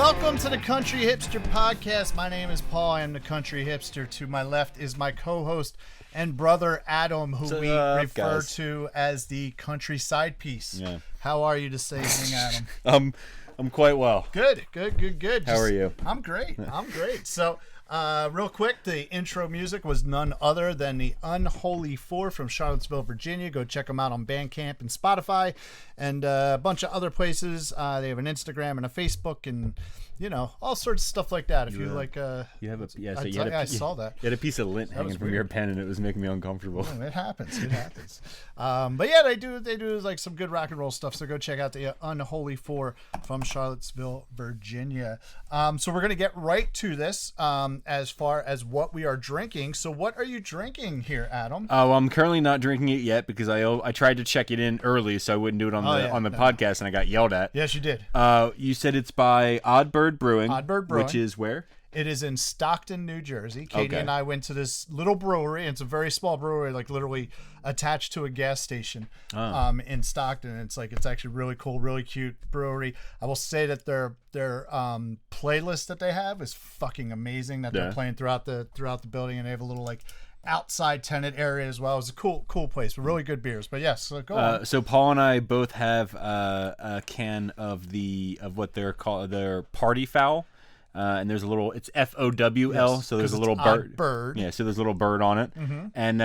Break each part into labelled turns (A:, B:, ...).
A: Welcome to the Country Hipster Podcast. My name is Paul. I am the Country Hipster. To my left is my co-host and brother Adam, who we refer to as the Country Side Piece. Yeah. How are you this evening, Adam?
B: I'm quite well.
A: Good.
B: How are you?
A: I'm great. So, real quick, the intro music was none other than the Unholy Four from Charlottesville, Virginia. Go check them out on Bandcamp and Spotify and a bunch of other places. They have an Instagram and a Facebook and, you know, all sorts of stuff like that. If you like,
B: you have a
A: I saw that.
B: You had a piece of lint hanging from your pen and it was making me uncomfortable.
A: Oh, it happens. But yeah, they do like some good rock and roll stuff. So go check out the Unholy Four from Charlottesville, Virginia. So we're gonna get right to this. As far as what we are drinking. So what are you drinking here, Adam?
B: I'm currently not drinking it yet because I tried to check it in early so I wouldn't do it on the podcast and I got yelled at.
A: Yes, you did.
B: You said it's by Odd Bird Brewing. Which is where?
A: It is in Stockton, New Jersey. Katie and I went to this little brewery. It's a very small brewery, like literally attached to a gas station in Stockton. It's actually really cool, really cute brewery. I will say that their playlist that they have is fucking amazing. That they're playing throughout the building, and they have a little like outside tenant area as well. It's a cool place with really good beers. But yes, so go on.
B: So Paul and I both have a can of what they're called their Party Foul. And there's a little, it's FOWL, so there's a little bird. Yeah, so there's a little bird on it. Mm-hmm. And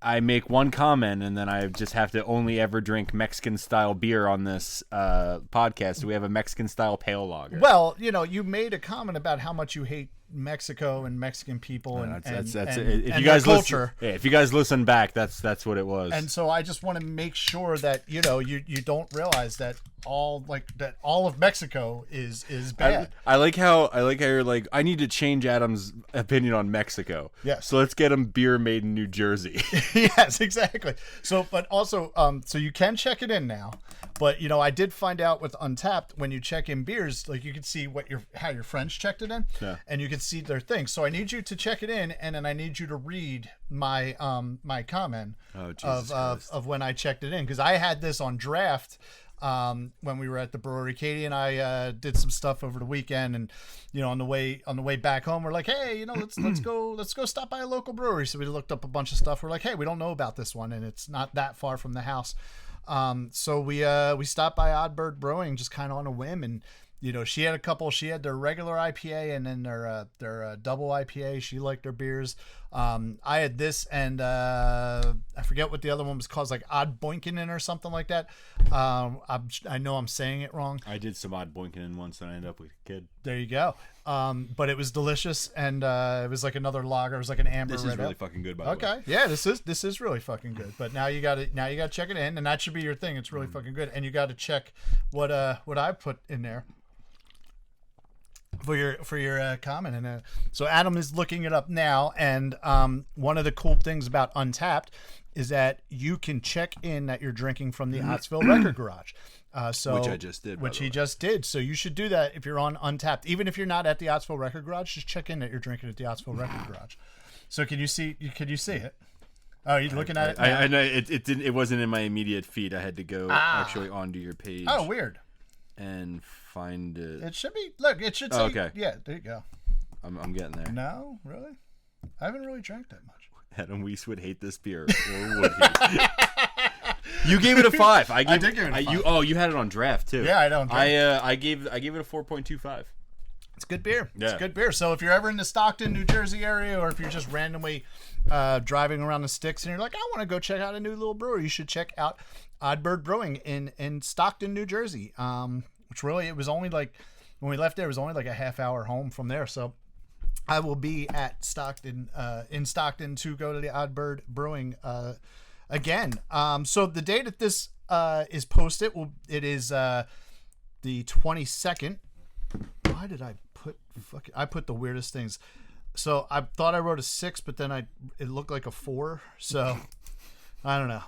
B: I make one comment, and then I just have to only ever drink Mexican-style beer on this podcast. So we have a Mexican-style pale lager.
A: Well, you know, you made a comment about how much you hate Mexico and Mexican people and their culture.
B: If you guys listen back, that's what it was.
A: And so I just want to make sure that, you know, you don't realize that all of Mexico is bad.
B: I like how you're like, I need to change Adam's opinion on Mexico.
A: Yes.
B: So let's get him beer made in New Jersey.
A: Yes, exactly. So, but also, so you can check it in now. But, you know, I did find out with Untapped, when you check in beers, like you can see how your friends checked it in, and you can see their thing. So I need you to check it in, and then I need you to read my my comment of when I checked it in, because I had this on draft when we were at the brewery. Katie and I did some stuff over the weekend, and you know, on the way back home, we're like, hey, you know, let's go stop by a local brewery. So we looked up a bunch of stuff. We're like, hey, we don't know about this one, and it's not that far from the house. So we stopped by Odd Bird Brewing just kind of on a whim, and you know, she had their regular IPA and then their double IPA. She liked their beers. I had this, and I forget what the other one was called, like Odd Boinkinen or something like that. I know I'm saying it wrong.
B: I did some Odd Boinkinen once and I ended up with a kid.
A: There you go. But it was delicious, and it was like another lager. It was like an amber.
B: This is really fucking good, by the way.
A: Okay, yeah, this is really fucking good. But now you got to check it in, and that should be your thing. It's really fucking good, and you got to check what I put in there for your comment. And so Adam is looking it up now, and one of the cool things about Untapped is that you can check in that you're drinking from the Ottsville Record Garage.
B: Which I just did.
A: Which he just did. So you should do that if you're on Untapped. Even if you're not at the Ottsville Record Garage, just check in that you're drinking at the Ottsville Record Garage. So can you see it? Oh, you're looking at it now?
B: I know it wasn't in my immediate feed. I had to go actually onto your page.
A: Oh, weird.
B: And find it.
A: It should be. Look, it should say.
B: Oh, okay.
A: Yeah, there you go.
B: I'm getting there.
A: No, really? I haven't really drank that much.
B: Adam Weiss would hate this beer, or would he? You gave it a 5. I did give it a 5. You had it on draft too.
A: Yeah, I don't.
B: I gave it a 4.25.
A: It's good beer.
B: Yeah.
A: It's good beer. So if you're ever in the Stockton, New Jersey area, or if you're just randomly driving around the sticks and you're like, I want to go check out a new little brewery, you should check out Odd Bird Brewing in Stockton, New Jersey. Which really, it was only like, when we left there, it was only like a half hour home from there. So I will be at Stockton, in Stockton, to go to the Odd Bird Brewing again. So the day that this is posted, it is the 22nd. Why did I put the weirdest things? So I thought I wrote a 6, but then it looked like a 4. So I don't know.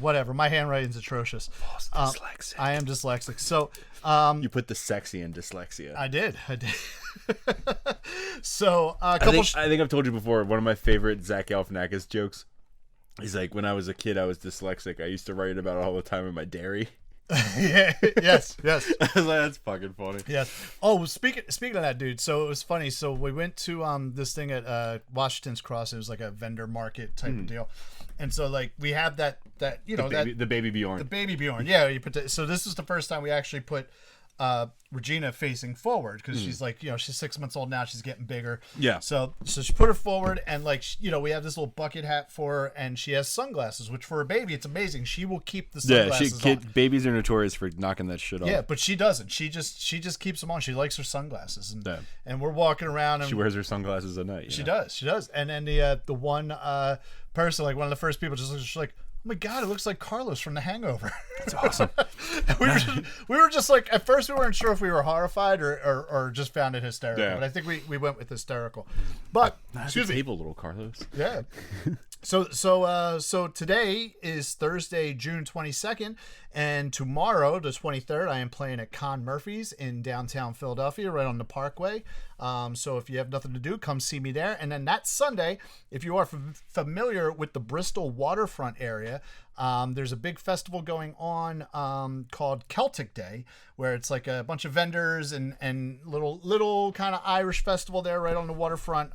A: Whatever. My handwriting's atrocious.
B: Dyslexic.
A: I am dyslexic. So
B: you put the sexy in dyslexia.
A: I did. So
B: I think I've told you before. One of my favorite Zach Galifianakis jokes is like, when I was a kid, I was dyslexic. I used to write about it all the time in my diary.
A: Yeah. Yes.
B: That's fucking funny.
A: Yes. Oh, speaking of that, dude. So it was funny. So we went to this thing at Washington's Cross. It was like a vendor market type of deal, and so like we have that
B: the baby Bjorn.
A: The baby Bjorn. Yeah. So this is the first time we actually put Regina facing forward because she's like, she's 6 months old now. She's getting bigger.
B: Yeah.
A: So she put her forward, and like, we have this little bucket hat for her, and she has sunglasses, which for a baby, it's amazing. She will keep the sunglasses on.
B: Babies are notorious for knocking that shit off.
A: Yeah, but she doesn't. She just keeps them on. She likes her sunglasses, and we're walking around, and
B: she wears her sunglasses at night.
A: She does. And then the one person, like one of the first people, just looks, she's like, oh my God, it looks like Carlos from The Hangover.
B: That's awesome.
A: we were just like, at first we weren't sure if we were horrified or just found it hysterical. Yeah. But I think we went with hysterical. But
B: excuse me, table, little Carlos.
A: Yeah. So today is Thursday, June 22nd, and tomorrow, the 23rd, I am playing at Con Murphy's in downtown Philadelphia, right on the Parkway. So if you have nothing to do, come see me there. And then that Sunday, if you are familiar with the Bristol waterfront area, there's a big festival going on called Celtic Day, where it's like a bunch of vendors and little kind of Irish festival there right on the waterfront,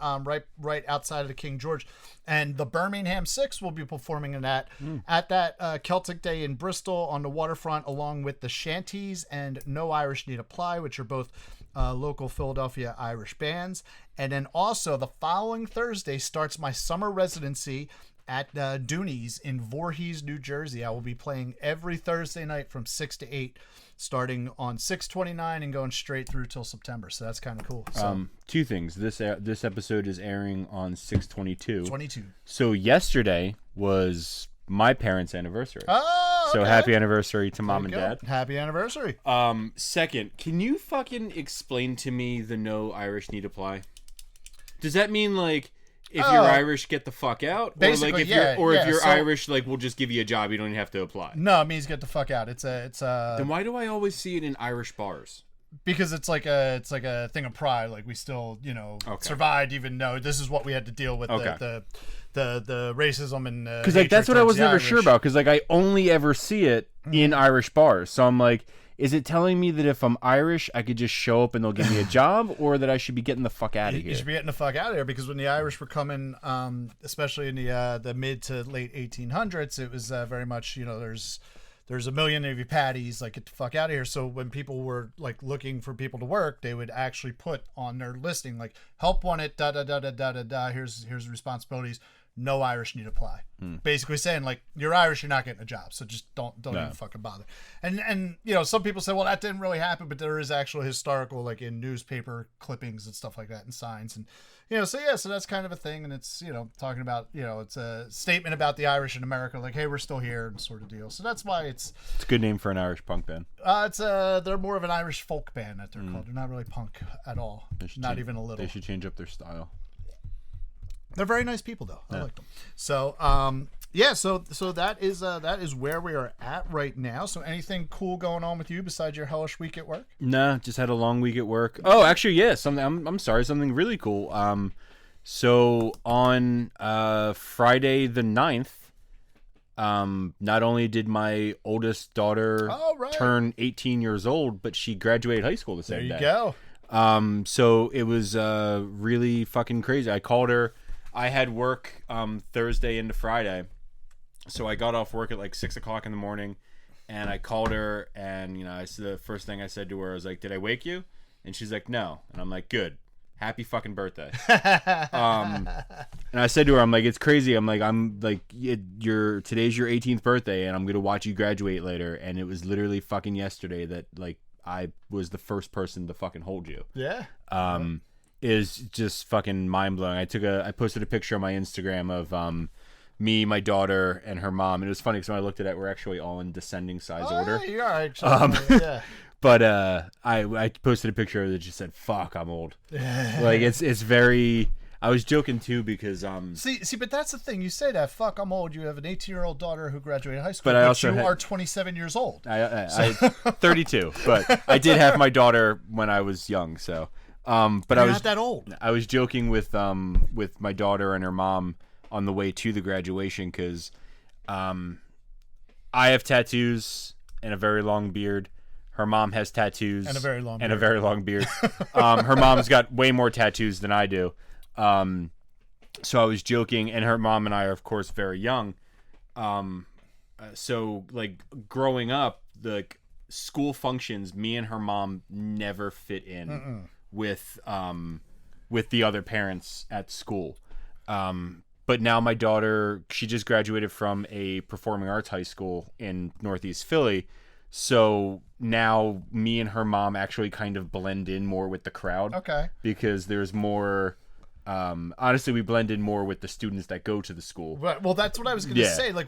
A: right outside of the King George. And the Birmingham Six will be performing in that at that Celtic Day in Bristol on the waterfront, along with the Shanties and No Irish Need Apply, which are both local Philadelphia Irish bands. And then also the following Thursday starts my summer residency at Dooney's in Voorhees, New Jersey. I will be playing every Thursday night from 6 to 8, starting on 6/29 and going straight through till September. So that's kind of cool. So,
B: two things. This episode is airing on 6/22.
A: 22.
B: So yesterday was my parents' anniversary.
A: Oh, okay.
B: So happy anniversary to Mom and Dad.
A: Happy anniversary.
B: Second, can you fucking explain to me the No Irish Need Apply? Does that mean like, if you're Irish, get the fuck out?
A: Basically,
B: or if you're Irish, like, we'll just give you a job. You don't even have to apply.
A: No, it means get the fuck out. It's
B: Then why do I always see it in Irish bars?
A: Because it's like a thing of pride. Like, we still, survived, even though this is what we had to deal with, the racism and
B: because like that's what I was never sure about. Because like I only ever see it in Irish bars. So I'm like, is it telling me that if I'm Irish, I could just show up and they'll give me a job, or that I should be getting the fuck out of here?
A: You should be getting the fuck out of here, because when the Irish were coming, especially in the mid to late 1800s, it was very much, there's a million Navy patties, like, get the fuck out of here. So when people were like looking for people to work, they would actually put on their listing like, help wanted, da da da da da da da. Here's the responsibilities. No Irish need apply. Basically saying like, you're Irish, you're not getting a job, so just don't even fucking bother. And some people say, well, that didn't really happen, but there is actual historical, like in newspaper clippings and stuff like that, and signs, and so that's kind of a thing. And it's talking about it's a statement about the Irish in America, like, hey, we're still here, and sort of deal. So that's why it's
B: a good name for an Irish punk band.
A: They're more of an Irish folk band that they're called. They're not really punk at all, not even a little.
B: They should change up their style.
A: They're very nice people, though. I like them. So, so that is where we are at right now. So, anything cool going on with you besides your hellish week at work?
B: Nah, just had a long week at work. Oh, actually, yeah, I'm sorry, something really cool. So on Friday the 9th, not only did my oldest daughter turn 18 years old, but she graduated high school the same day.
A: There you go.
B: So it was really fucking crazy. I called her. I had work Thursday into Friday, so I got off work at like 6 o'clock in the morning, and I called her, and the first thing I said to her, I was like, "Did I wake you?" And she's like, "No," and I'm like, "Good, happy fucking birthday." And I said to her, I'm like, "It's crazy. Today's your 18th birthday, and I'm gonna watch you graduate later." And it was literally fucking yesterday that like I was the first person to fucking hold you.
A: Yeah.
B: Is just fucking mind blowing. I posted a picture on my Instagram of me, my daughter, and her mom. And it was funny because when I looked at it, we're actually all in descending size order.
A: You are actually. Yeah.
B: But I posted a picture that just said, "Fuck, I'm old." Like it's very. I was joking too because
A: see, but that's the thing. You say that, "Fuck, I'm old." You have an 18-year-old daughter who graduated high school,
B: but I also
A: are 27 years old.
B: I 32, but I did have my daughter when I was young, so. But
A: You're
B: I was
A: not that old.
B: I was joking with my daughter and her mom on the way to the graduation because I have tattoos. and a very long beard. Her mom has tattoos
A: and a very long
B: beard. Her mom's got way more tattoos than I do. So I was joking, and her mom and I are, of course, very young. So like growing up, the school functions, me and her mom never fit in with the other parents at school. But now my daughter, she just graduated from a performing arts high school in Northeast Philly. So now me and her mom actually kind of blend in more with the crowd.
A: Okay.
B: Because there's more, honestly, we blend in more with the students that go to the school.
A: Right. Well, that's what I was going to say. Like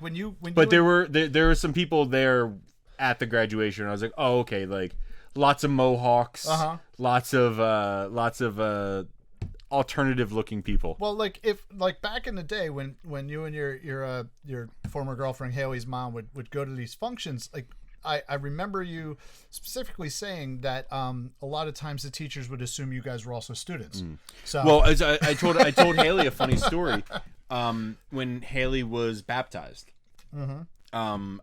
B: there were some people there at the graduation. I was like, oh, okay. Like lots of mohawks, lots of alternative looking people.
A: Well, like if back in the day when you and your former girlfriend Haley's mom would go to these functions, like I remember you specifically saying that a lot of times the teachers would assume you guys were also students. So
B: well, as I told Haley a funny story when Haley was baptized. I'm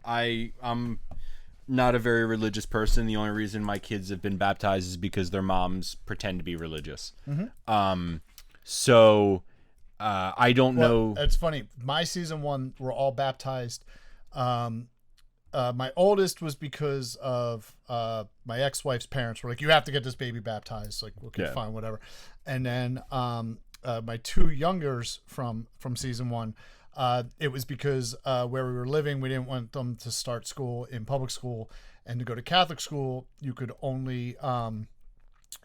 B: not a very religious person. The only reason my kids have been baptized is because their moms pretend to be religious. So I don't know.
A: It's funny. My season 1 were all baptized. My oldest was because of my ex-wife's parents were like, you have to get this baby baptized. Like, okay, fine, whatever. And then my 2 youngers from season 1, it was because where we were living, we didn't want them to start school in public school, and to go to Catholic school, you could only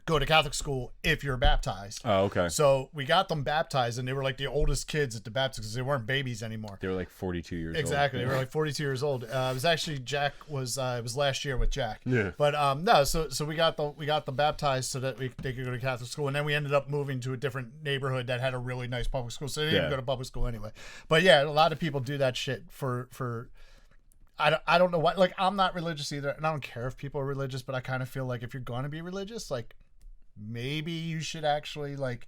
A: go to Catholic school if you're baptized.
B: Oh, okay.
A: So we got them baptized, and they were like the oldest kids at the baptism because they weren't babies anymore.
B: They were like 42 years old.
A: Exactly. They were like 42 years old. It was actually Jack was it was last year with Jack. Yeah. But no, so we got them baptized so that they could go to Catholic school, and then we ended up moving to a different neighborhood that had a really nice public school, so they didn't go to public school anyway. But yeah, a lot of people do that shit for I don't know what, like, I'm not religious either, and I don't care if people are religious, but I kind of feel like if you're going to be religious, like, maybe you should actually, like,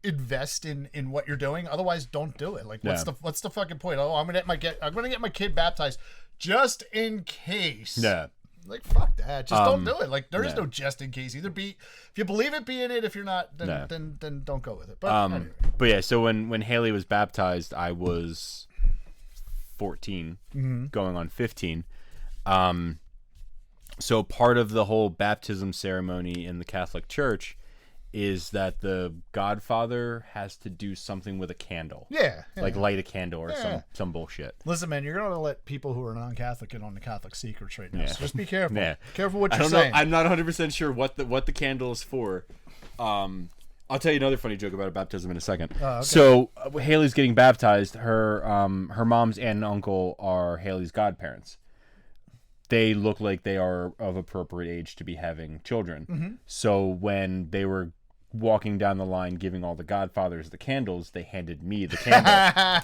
A: invest in what you're doing. Otherwise, don't do it. Like, what's the fucking point? Oh, I'm gonna get my kid baptized just in case.
B: Yeah.
A: Like, fuck that. Just don't do it. Like, there is no just in case. Either be, if you believe it, be in it. If you're not, then don't go with it. But anyway.
B: But yeah, so when Haley was baptized, I was 14, going on 15. So part of the whole baptism ceremony in the Catholic Church is that the godfather has to do something with a candle.
A: Yeah.
B: Like light a candle or some bullshit.
A: Listen, man, you're going to let people who are non-Catholic get on the Catholic secrets right now. So just be careful.
B: Yeah.
A: Careful what you're saying.
B: I'm not 100% sure what the candle is for. I'll tell you another funny joke about baptism in a second.
A: Okay.
B: So Haley's getting baptized. Her mom's aunt and uncle are Haley's godparents. They look like they are of appropriate age to be having children. So when they were walking down the line giving all the godfathers the candles, they handed me the candle.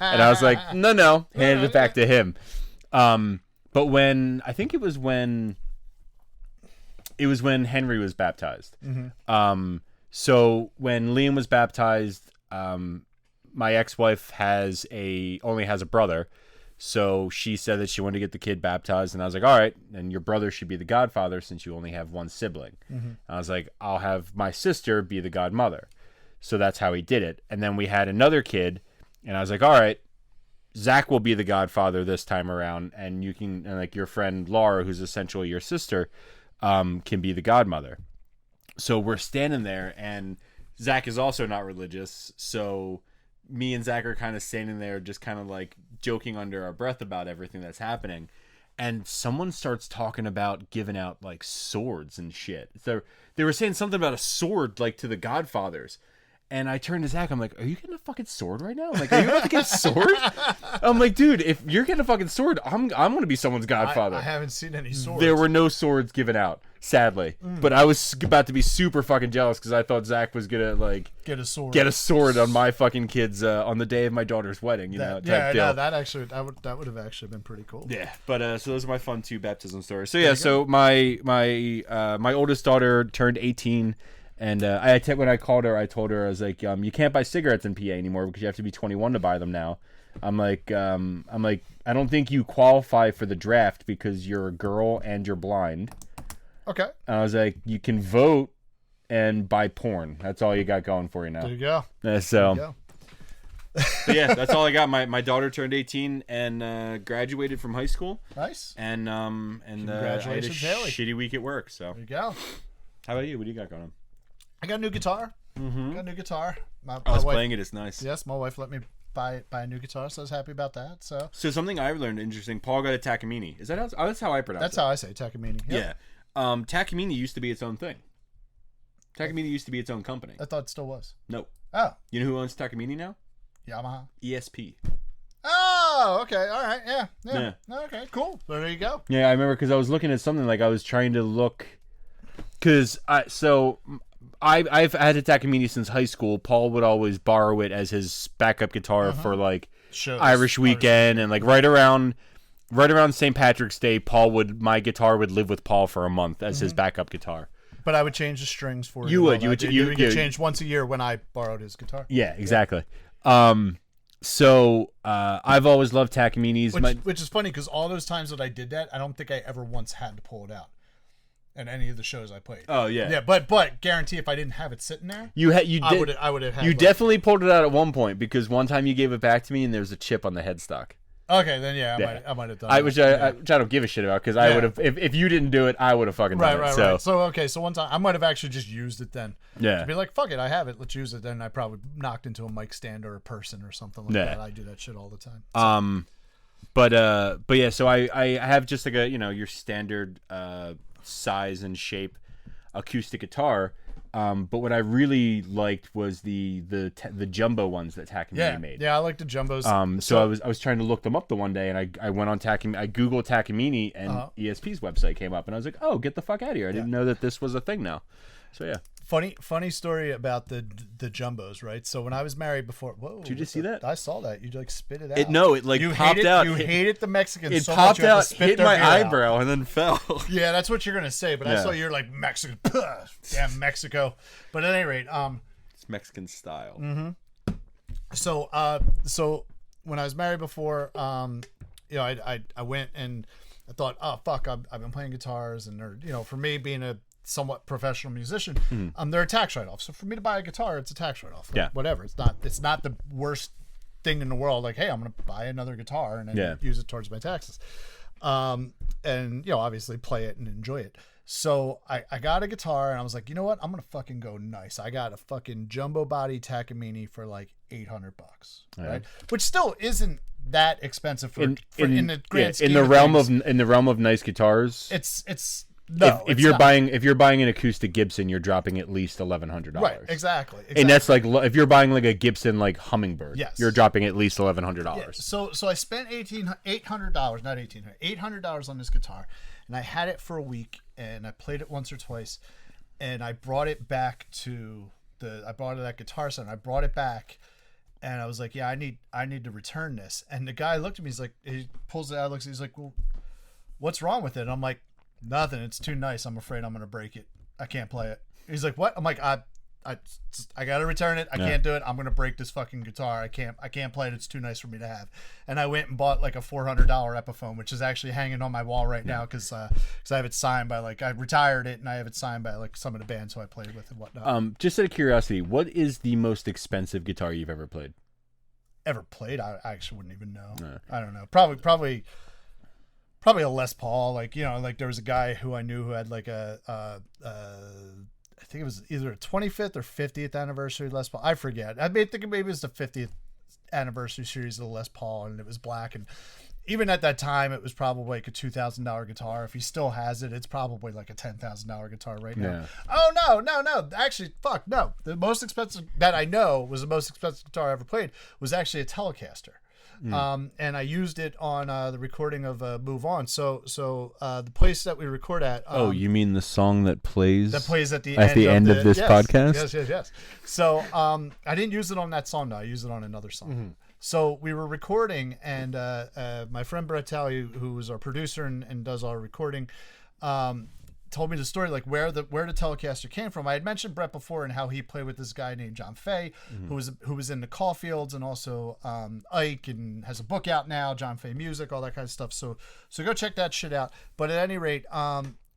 B: And I was like, no, handed it back to him. But when Henry was baptized. So when Liam was baptized, my ex-wife only has a brother. So she said that she wanted to get the kid baptized, and I was like, all right, and your brother should be the godfather since you only have one sibling. I was like, I'll have my sister be the godmother. So that's how he did it. And then we had another kid, and I was like, all right, Zach will be the godfather this time around, and you can, and like your friend Laura, who's essentially your sister, can be the godmother. So we're standing there, and Zach is also not religious, so me and Zach are kind of standing there just kind of like joking under our breath about everything that's happening, and someone starts talking about giving out like swords and shit. So they were saying something about a sword like to the godfathers, and I turned to Zach, I'm like, are you getting a fucking sword right now? I'm like, are you about to get a sword? I'm like, dude, if you're getting a fucking sword, I'm going to be someone's godfather.
A: I haven't seen any swords.
B: There were no swords given out, sadly. But I was about to be super fucking jealous because I thought Zach was going to, like,
A: get a sword
B: on my fucking kids on the day of my daughter's wedding, type deal.
A: No, that would have actually been pretty cool.
B: Yeah, but so those are my fun 2 baptism stories. So yeah, so my oldest daughter turned 18, And when I called her, I told her, I was like, you can't buy cigarettes in PA anymore because you have to be 21 to buy them now. I'm like, I don't think you qualify for the draft because you're a girl and you're blind.
A: Okay.
B: And I was like, you can vote and buy porn. That's all you got going for you now.
A: There you go.
B: So.
A: There you go.
B: But yeah, that's all I got. My daughter turned 18 and graduated from high school.
A: Nice.
B: And I had a shitty week at work. So
A: there you go.
B: How about you? What do you got going on?
A: I got a new guitar.
B: Mm-hmm.
A: Got a new guitar. My
B: wife,
A: playing
B: it. It's nice.
A: Yes, my wife let me buy a new guitar, so I was happy about that. So
B: something I learned interesting. Paul got a Takamine. Is that how? Oh, that's how I pronounce it.
A: That's how I say Takamine. Yep.
B: Yeah. Takamine used to be its own thing. Takamine used to be its own company.
A: I thought it still was.
B: No.
A: Oh.
B: You know who owns Takamine now?
A: Yamaha.
B: ESP.
A: Oh, okay. All right. Yeah. Okay, cool. So there you go.
B: Yeah, I remember because I was looking at something like I was trying to look because I've had a Takamine since high school. Paul would always borrow it as his backup guitar for like
A: shows.
B: Irish weekend and like right around St. Patrick's Day. My guitar would live with Paul for a month as his backup guitar.
A: But I would change the strings for
B: you. You would
A: get changed once a year when I borrowed his guitar.
B: Yeah, exactly. So I've always loved Takamines,
A: which is funny because all those times that I did that, I don't think I ever once had to pull it out in any of the shows I played.
B: Oh yeah,
A: yeah. But guarantee if I didn't have it sitting there, I would have.
B: You definitely pulled it out at one point because one time you gave it back to me and there was a chip on the headstock.
A: Okay, then I might have done.
B: Which I don't give a shit about because I would have if you didn't do it, I would have fucking done it.
A: Right. So one time I might have actually just used it then.
B: Yeah.
A: To be like, fuck it, I have it. Let's use it. Then I probably knocked into a mic stand or a person or something like that. I do that shit all the time. So.
B: But yeah. So I have just like your standard size and shape acoustic guitar. But what I really liked was the jumbo ones that Takamine made.
A: Yeah, I like the jumbos.
B: So I was trying to look them up the one day, and I went on Takamine. I googled Takamine, and ESP's website came up, and I was like, oh, get the fuck out of here! I didn't know that this was a thing now. So yeah.
A: Funny story about the jumbos, right? So when I was married before, whoa!
B: Did you just see that?
A: I saw that. You like spit it out.
B: It popped out.
A: You hated the Mexicans.
B: It
A: so
B: popped
A: much
B: out, hit my eyebrow, and then fell.
A: Yeah, that's what you're gonna say. But I saw you're like Mexican, damn Mexico. But at any rate,
B: it's Mexican style.
A: Mm-hmm. So when I was married before, I went and I thought, oh fuck, I've been playing guitars, and for me being a somewhat professional musician, they're a tax write-off. So for me to buy a guitar, it's a tax write-off. Like, whatever. It's not the worst thing in the world. Like, hey, I'm gonna buy another guitar and then use it towards my taxes, and obviously play it and enjoy it. So I got a guitar and I was like, you know what? I'm gonna fucking go nice. I got a fucking jumbo body Takamine for like $800, right? Which still isn't that expensive in the grand scheme
B: in the realm of nice guitars.
A: It's. No,
B: if you're buying an acoustic Gibson, you're dropping at least $1,100.
A: Right, exactly.
B: And that's like if you're buying like a Gibson like Hummingbird,
A: yes,
B: you're dropping at least $1,100.
A: Yeah. So I spent $800, not $800 on this guitar, and I had it for a week, and I played it once or twice, and I brought it back to that guitar center. I brought it back, and I was like, yeah, I need to return this. And the guy looked at me. He's like, he pulls it out, looks. He's like, well, what's wrong with it? And I'm like, nothing. It's too nice. I'm afraid I'm gonna break it. I can't play it. He's like, what? I'm like, I gotta return it. I can't do it. I'm gonna break this fucking guitar. I can't play it. It's too nice for me to have. And I went and bought like a $400 Epiphone, which is actually hanging on my wall right now because I have it signed by I retired it and I have it signed by like some of the bands who I played with and whatnot.
B: Just out of curiosity, what is the most expensive guitar you've ever played?
A: Ever played? I actually wouldn't even know. I don't know. Probably a Les Paul, like there was a guy who I knew who had like I think it was either a 25th or 50th anniversary Les Paul. I forget. I think maybe it was the 50th anniversary series of the Les Paul, and it was black. And even at that time, it was probably like a $2,000 guitar. If he still has it, it's probably like a $10,000 guitar right now. Yeah. Oh no! Actually, fuck no. The most expensive that I know was the most expensive guitar I ever played was actually a Telecaster. And I used it on the recording of Move On. So the place that we record at.
B: You mean the song that plays
A: at the
B: end of this podcast?
A: Yes. So I didn't use it on that song. No, I used it on another song. Mm-hmm. So we were recording, and my friend Brett Talley, who is our producer and does our recording, told me the story, like where the Telecaster came from. I had mentioned Brett before and how he played with this guy named John Fay, who was in the Caulfields and also Ike, and has a book out now, John Fay Music, all that kind of stuff. So go check that shit out. But at any rate,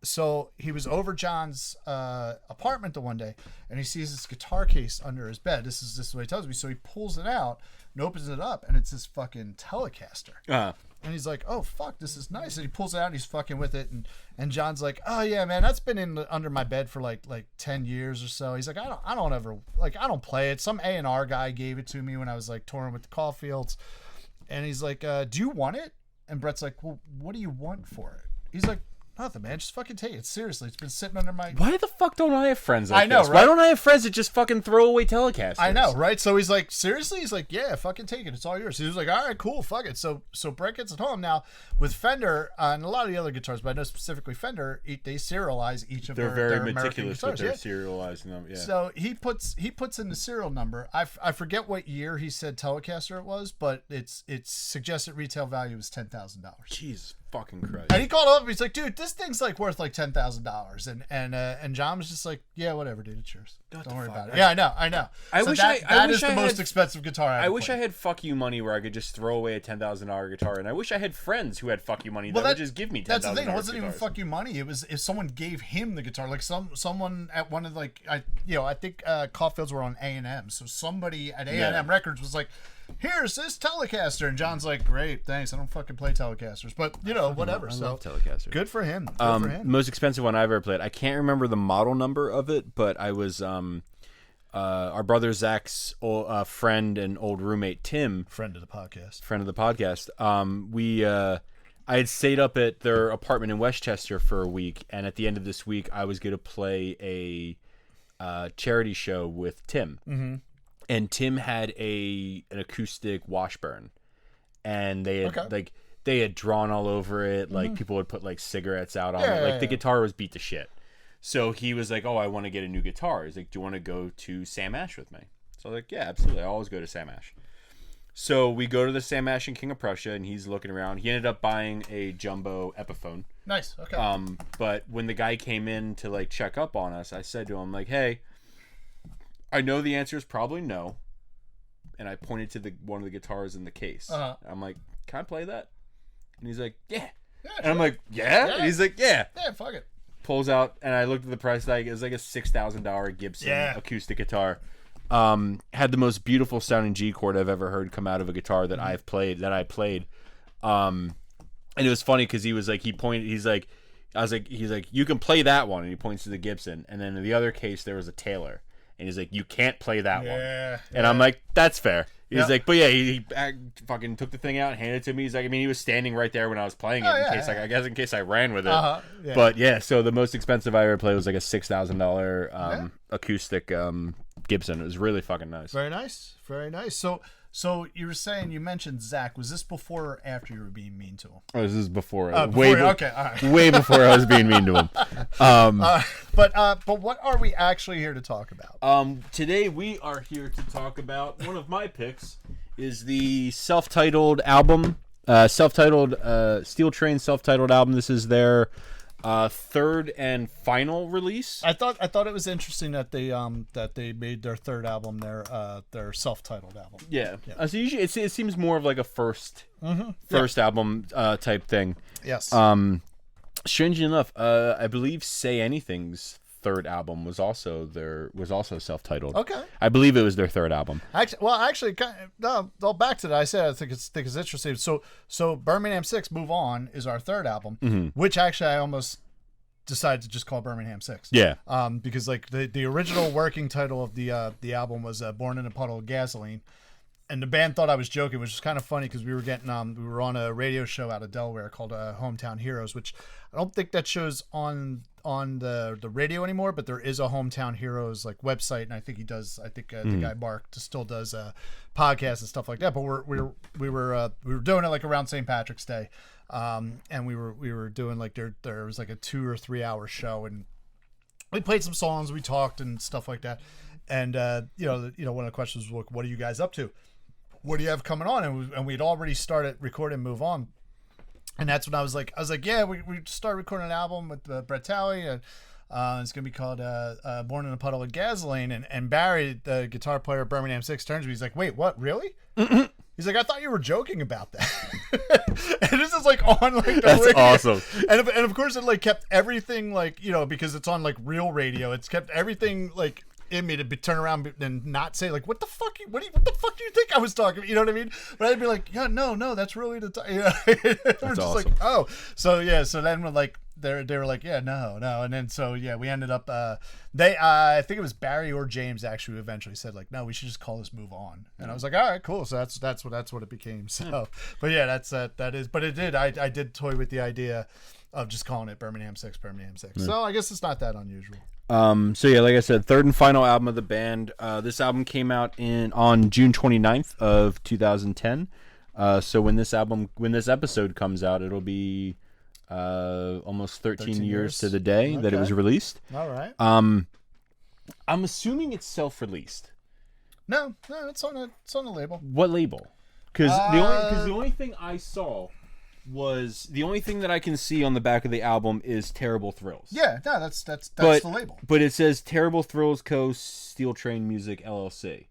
A: so he was over John's apartment the one day, and he sees this guitar case under his bed. This is what he tells me. So he pulls it out and opens it up, and it's this fucking Telecaster. And he's like, "Oh fuck, this is nice." And he pulls it out and he's fucking with it, and John's like, "Oh yeah, man, that's been under my bed for like 10 years or so." He's like, I don't play it. Some A&R guy gave it to me when I was like touring with the Caulfields." And he's like, "Do you want it?" And Brett's like, "Well, what do you want for it?" He's like, "Nothing, man. Just fucking take it. Seriously, it's been sitting under my."
B: Why the fuck don't I have friends like
A: I know,
B: this?
A: right?
B: Why don't I have friends that just fucking throw away Telecasters?
A: I know, right? So he's like, "Seriously?" He's like, "Yeah, fucking take it. It's all yours." He was like, "All right, cool, fuck it." So Brett gets it home now with Fender and a lot of the other guitars, but I know specifically Fender. They serialize each of
B: They're
A: their
B: very meticulous with their
A: yeah.
B: serializing them. Yeah.
A: So he puts in the serial number. I forget what year he said Telecaster it was, but its suggested retail value was $10,000.
B: Jesus fucking Christ.
A: And he called up and he's like, "Dude, this thing's like worth like $10,000." And John was just like, "Yeah, whatever, dude, it's yours. Don't worry about it." Yeah, I know.
B: I
A: so
B: wish
A: that is
B: I
A: the
B: had,
A: most expensive guitar
B: I wish I had fuck you money where I could just throw away a $10,000 guitar, and I wish I had friends who had fuck you money that would just give me $10,000.
A: That's the thing. It wasn't even fuck you money. It was if someone gave him the guitar, like someone at one of the, like I think Caulfields were on A&M, so somebody at A&M Records was like, "Here's this Telecaster," and John's like, "Great, thanks. I don't fucking play Telecasters, but whatever."
B: I
A: so
B: love Telecasters.
A: Good for him.
B: Most expensive one I've ever played. I can't remember the model number of it, but I was our brother Zach's old, friend and old roommate Tim,
A: friend of the podcast.
B: I had stayed up at their apartment in Westchester for a week, and at the end of this week, I was going to play a charity show with Tim.
A: Mm-hmm.
B: And Tim had an acoustic Washburn, and they had they had drawn all over it. Like people would put like cigarettes out on it. Like the guitar was beat to shit. So he was like, "Oh, I want to get a new guitar." He's like, "Do you want to go to Sam Ash with me?" So I was like, "Yeah, absolutely. I always go to Sam Ash." So we go to the Sam Ash in King of Prussia, and he's looking around. He ended up buying a jumbo Epiphone.
A: Nice. Okay.
B: But when the guy came in to like check up on us, I said to him like, "Hey, I know the answer is probably no," and I pointed to one of the guitars in the case. I'm like, "Can I play that?" And he's like, "Yeah." And I'm like, "Yeah?" And he's like, "Yeah."
A: Yeah, fuck it.
B: Pulls out, and I looked at the price tag. It was like a $6,000 Gibson acoustic guitar. Had the most beautiful sounding G chord I've ever heard come out of a guitar that I played. And it was funny because he was like, he's like, "You can play that one," and he points to the Gibson. And then in the other case, there was a Taylor. And he's like, "You can't play that one." And I'm like, "That's fair." He's like, "But yeah," he fucking took the thing out and handed it to me. He's like, he was standing right there when I was playing it in case I ran with it. But yeah, so the most expensive I ever played was like a $6,000 acoustic Gibson. It was really fucking nice.
A: Very nice. Very nice. So you were saying, you mentioned Zach. Was this before or after you were being mean to him?
B: Oh, this is before.
A: Okay, all right.
B: Way before I was being mean to him.
A: But what are we actually here to talk about?
B: Today we are here to talk about one of my picks is the self-titled album, Steel Train self-titled album. This is their third and final release.
A: I thought it was interesting that they made their third album their self-titled album.
B: Yeah. So usually it seems more of like a first album type thing.
A: Yes.
B: Strangely enough, I believe Say Anything's third album was also self-titled.
A: Okay.
B: I believe it was their third album.
A: Actually, back to that. I said I think it's interesting. So Birmingham 6 Move On is our third album, which actually I almost decided to just call Birmingham 6.
B: Yeah.
A: Because like the original working title of the album was Born in a Puddle of Gasoline. And the band thought I was joking, which is kind of funny because we were on a radio show out of Delaware called Hometown Heroes, which I don't think that show's on the radio anymore, but there is a Hometown Heroes like website, and I think the guy Mark still does podcasts and stuff like that. But we were doing it like around St. Patrick's Day, and we were doing like there was like a 2 or 3 hour show, and we played some songs, we talked and stuff like that, and one of the questions was, what are you guys up to? What do you have coming on? And we'd already started recording Move On. And that's when I was like, yeah, we started recording an album with Brett Talley, and it's gonna be called Born in a Puddle of Gasoline. And Barry, the guitar player of Birmingham 6, turns to me. He's like, wait, what? Really? He's like, I thought you were joking about that. And this is like on like the
B: That's
A: radio.
B: awesome.
A: And of course it like kept everything like, you know, because it's on like real radio. It's kept everything like in me to turn around and not say like, what the fuck do you think I was talking about? You know what I mean? But I'd be like, yeah, no, that's really the time. You know? We're just
B: awesome.
A: like, oh, so yeah. So then we're like, they were like, yeah, no, and then so yeah, we ended up. I think it was Barry or James actually who eventually said like, no, we should just call this Move On. And I was like, all right, cool. So that's what it became. So, but yeah, that is. But it did. I did toy with the idea of just calling it Birmingham 6. So I guess it's not that unusual.
B: So yeah, like I said, third and final album of the band. This album came out on June 29th of 2010. So when this episode comes out, it'll be almost 13 years to the day that it was released.
A: All right.
B: I'm assuming it's self-released.
A: No, it's on a label.
B: What label? Because the only thing I saw was the only thing that I can see on the back of the album is Terrible Thrills.
A: Yeah, no, that's the label.
B: But it says Terrible Thrills Co. Steel Train Music LLC.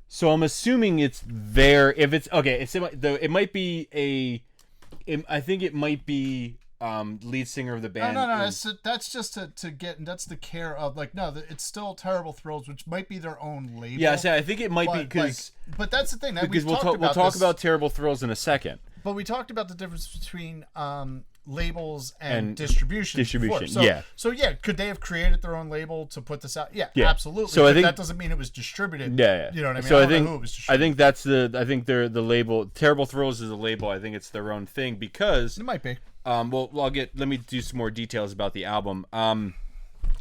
B: So I'm assuming it's there. If it's okay, it might be I think it might be lead singer of the band.
A: No. That's just to get. That's the care of like no. It's still Terrible Thrills, which might be their own label.
B: Yeah, I think it might be because.
A: But that's the thing.
B: Because we'll talk about Terrible Thrills in a second.
A: But we talked about the difference between labels and distribution. So yeah, could they have created their own label to put this out? Yeah. Absolutely. So I think that doesn't mean it was distributed.
B: Yeah.
A: You know what I mean?
B: So I think they're the label. Terrible Thrills is a label. I think it's their own thing because
A: it might be.
B: Let me do some more details about the album. On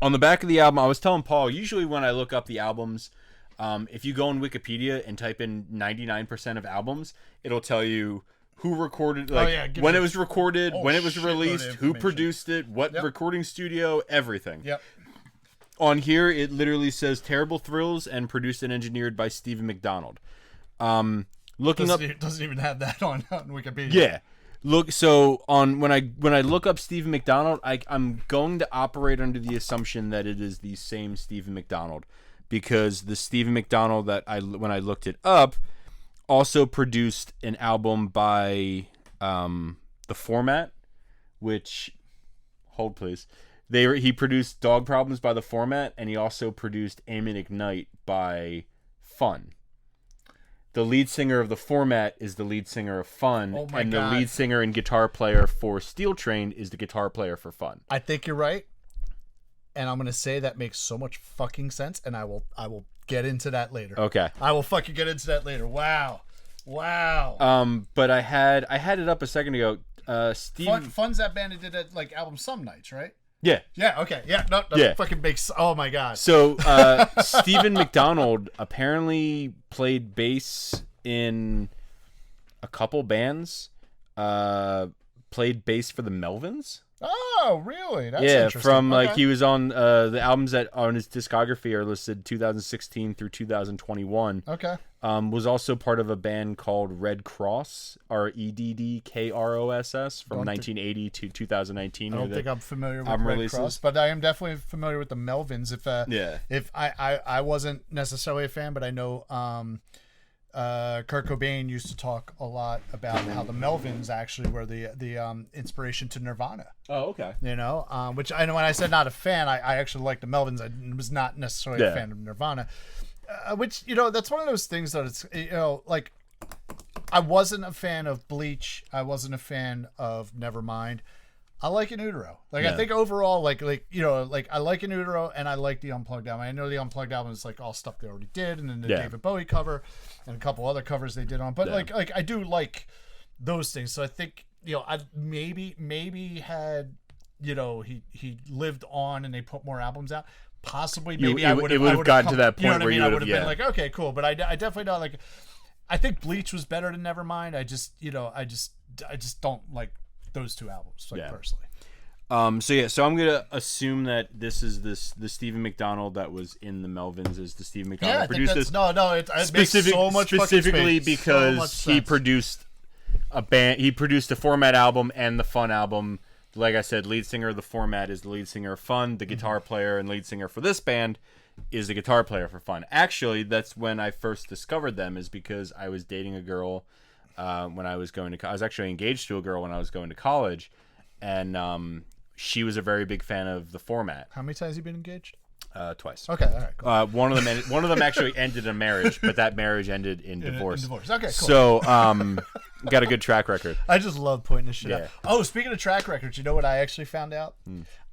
B: the back of the album, I was telling Paul, usually when I look up the albums, if you go on Wikipedia and type in 99% of albums, it'll tell you who recorded, when it was recorded, when it was released, who produced it, what recording studio, everything.
A: Yep.
B: On here, it literally says Terrible Thrills and produced and engineered by Stephen McDonald.
A: Doesn't even have that on Wikipedia.
B: Yeah. When I look up Stephen McDonald, I'm going to operate under the assumption that it is the same Stephen McDonald, because the Stephen McDonald that when I looked it up also produced an album by The Format, which hold please. He produced Dog Problems by The Format, and he also produced Aim and Ignite by Fun. The lead singer of The Format is the lead singer of Fun, the lead singer and guitar player for Steel Train is the guitar player for Fun.
A: I think you're right, and I'm gonna say that makes so much fucking sense, and I will get into that later.
B: Okay,
A: I will fucking get into that later. Wow.
B: But I had it up a second ago.
A: Fun's that band that did that like album Some Nights, right?
B: Yeah.
A: Yeah. Okay. Yeah. No. Fucking makes. Oh my god.
B: So Stephen McDonald apparently played bass in a couple bands. Played bass for the Melvins.
A: Oh, really? That's interesting.
B: From like he was on the albums that on his discography are listed 2016 through 2021.
A: Okay.
B: Was also part of a band called Red Cross, REDDKROSS, from 1980 to 2019.
A: I don't think I'm familiar with Red Cross, but I am definitely familiar with the Melvins. If I wasn't necessarily a fan, but I know Kurt Cobain used to talk a lot about how the Melvins actually were the inspiration to Nirvana.
B: Oh, okay.
A: You know, which I know when I said not a fan, I actually liked the Melvins. I was not necessarily a fan of Nirvana. Which, you know, that's one of those things that it's, you know, like, I wasn't a fan of Bleach. I wasn't a fan of Nevermind. I like In Utero. Like, I think overall, like you know, like, I like In Utero and I like the Unplugged album. I know the Unplugged album is, like, all stuff they already did, and then the David Bowie cover and a couple other covers they did on. But, like I do like those things. So I think, you know, I maybe had, you know, he lived on and they put more albums out. Possibly, maybe I would have
B: gotten to that point where you
A: would have been like, okay, cool. But I definitely don't like. I think Bleach was better than Nevermind. I just don't like those two albums, personally.
B: So I'm gonna assume that this is the Stephen McDonald that was in the Melvins is the Stephen McDonald produced this.
A: It makes so much
B: specifically because he produced a band. He produced the Format album and the Fun album. Like I said, lead singer of the Format is the lead singer of Fun. The guitar player and lead singer for this band is the guitar player for Fun. Actually, that's when I first discovered them, is because I was dating a girl when I was going to. I was actually engaged to a girl when I was going to college, and she was a very big fan of the Format.
A: How many times have you been engaged?
B: Twice.
A: Okay, all right. Cool.
B: One of them actually ended in marriage, but that marriage ended in divorce.
A: Okay, cool.
B: So, got a good track record.
A: I just love pointing this shit out. Oh, speaking of track records, you know what I actually found out?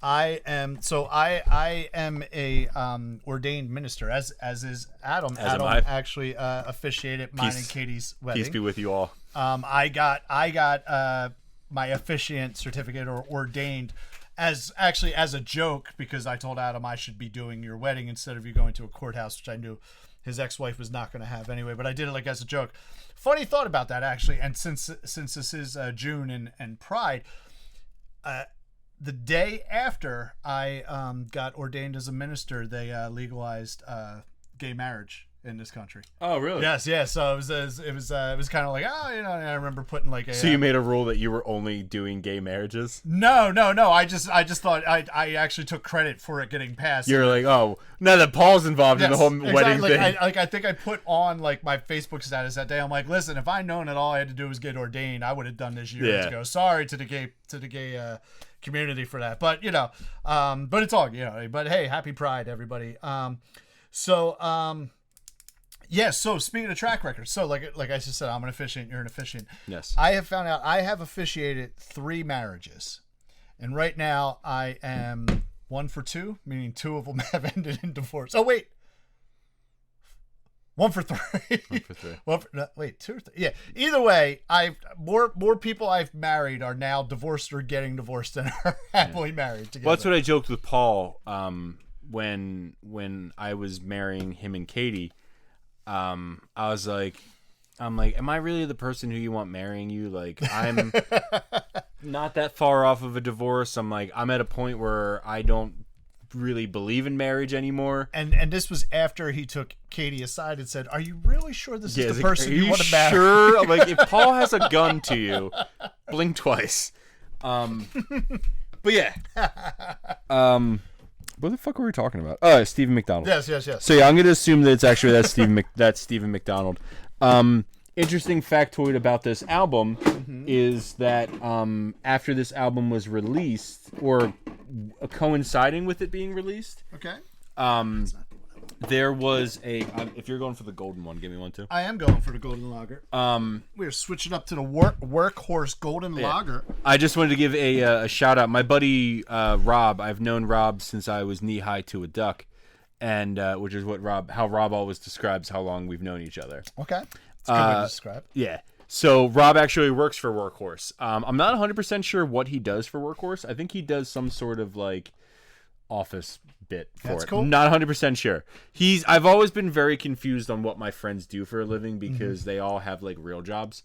A: I am a ordained minister, as is Adam. Adam actually officiated mine and Katie's wedding.
B: Peace be with you all.
A: I got my officiant certificate, or ordained, as a joke, because I told Adam I should be doing your wedding instead of you going to a courthouse, which I knew his ex-wife was not going to have anyway. But I did it like as a joke. Funny thought about that, actually. And since this is June and Pride, the day after I got ordained as a minister, they legalized gay marriage in this country.
B: Oh, really?
A: Yes, yeah. So it was kind of like, I remember putting like a.
B: So you made a rule that you were only doing gay marriages?
A: No. I just thought I actually took credit for it getting passed.
B: You're like, oh, now that Paul's involved in the whole wedding thing.
A: I think I put on like my Facebook status that day. I'm like, listen, if I'd known that all I had to do was get ordained, I would have done this years ago. Sorry to the gay community for that, but but it's all But hey, happy Pride, everybody. Yeah, so speaking of track records, so like I just said, I'm an officiant, you're an officiant.
B: Yes.
A: I have found out I have officiated 3 marriages. And right now I am 1 for 2, meaning 2 of them have ended in divorce. Oh, wait. 1 for 3.
B: 1 for 3.
A: Wait, 2 or 3. Yeah. Either way, more people I've married are now divorced or getting divorced than are happily married together.
B: Well, that's what I joked with Paul when I was marrying him and Katie. I'm like, am I really the person who you want marrying you? Like, I'm not that far off of a divorce. I'm at a point where I don't really believe in marriage anymore.
A: And this was after he took Katie aside and said, "Are you really sure this is the person you want to marry?"
B: Sure. I'm like, if Paul has a gun to you, blink twice. But yeah. What the fuck were we talking about? Oh, Stephen McDonald.
A: Yes.
B: So yeah, I'm gonna assume that it's actually that's Stephen McDonald. Interesting factoid about this album is that after this album was released, or coinciding with it being released, there was a. If you're going for the golden one, give me one too.
A: I am going for the golden lager. We're switching up to the workhorse golden lager.
B: I just wanted to give a shout out. My buddy Rob. I've known Rob since I was knee high to a duck, and which is how Rob always describes how long we've known each other.
A: Okay, it's a good way to describe.
B: Yeah. So Rob actually works for Workhorse. I'm not 100% sure what he does for Workhorse. I think he does some sort of like office bit for
A: That's
B: it.
A: Cool.
B: Not 100% sure. I've always been very confused on what my friends do for a living because they all have like real jobs.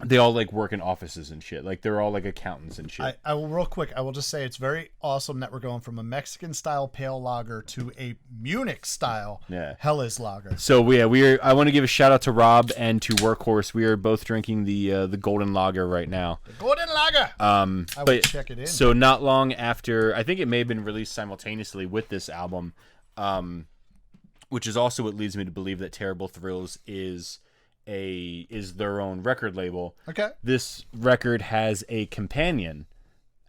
B: They all like work in offices and shit. Like they're all like accountants and shit.
A: I will real quick. I will just say it's very awesome that we're going from a Mexican style pale lager to a Munich style Helles lager.
B: So yeah, I want to give a shout out to Rob and to Workhorse. We are both drinking the golden lager right now.
A: The golden lager. I will check it in.
B: So not long after, I think it may have been released simultaneously with this album, which is also what leads me to believe that Terrible Thrills is their own record label.
A: Okay.
B: This record has a companion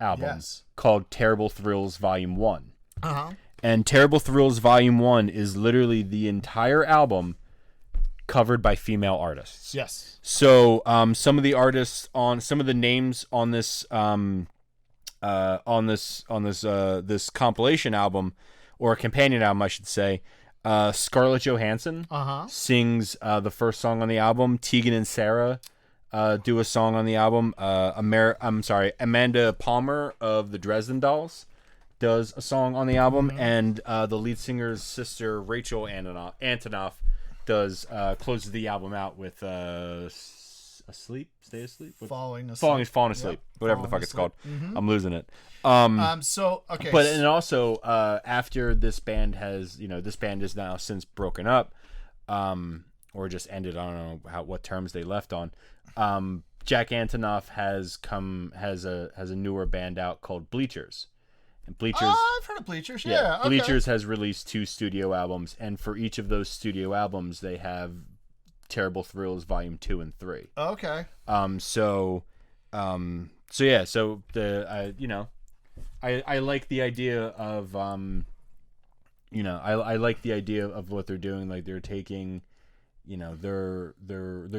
B: album called Terrible Thrills Volume 1. And Terrible Thrills Volume 1 is literally the entire album covered by female artists.
A: Yes.
B: So some of the artists some of the names on this this compilation album, or companion album I should say, Scarlett Johansson sings the first song on the album. Tegan and Sarah do a song on the album. Amanda Palmer of the Dresden Dolls does a song on the album, and the lead singer's sister Rachel Antonoff does closes the album out with Stay Asleep?
A: Falling Asleep.
B: Yep. Whatever the fuck it's called. I'm losing it.
A: Okay.
B: But and also after this band has, this band is now since broken up. or just ended. I don't know what terms they left on. Jack Antonoff has a newer band out called Bleachers. And Bleachers.
A: Oh, I've heard of Bleachers. Yeah. Okay.
B: Bleachers has released 2 studio albums, and for each of those studio albums, they have Terrible Thrills Volume 2 and 3.
A: Okay.
B: So I like the idea of I like the idea of what they're doing. Like they're taking, they're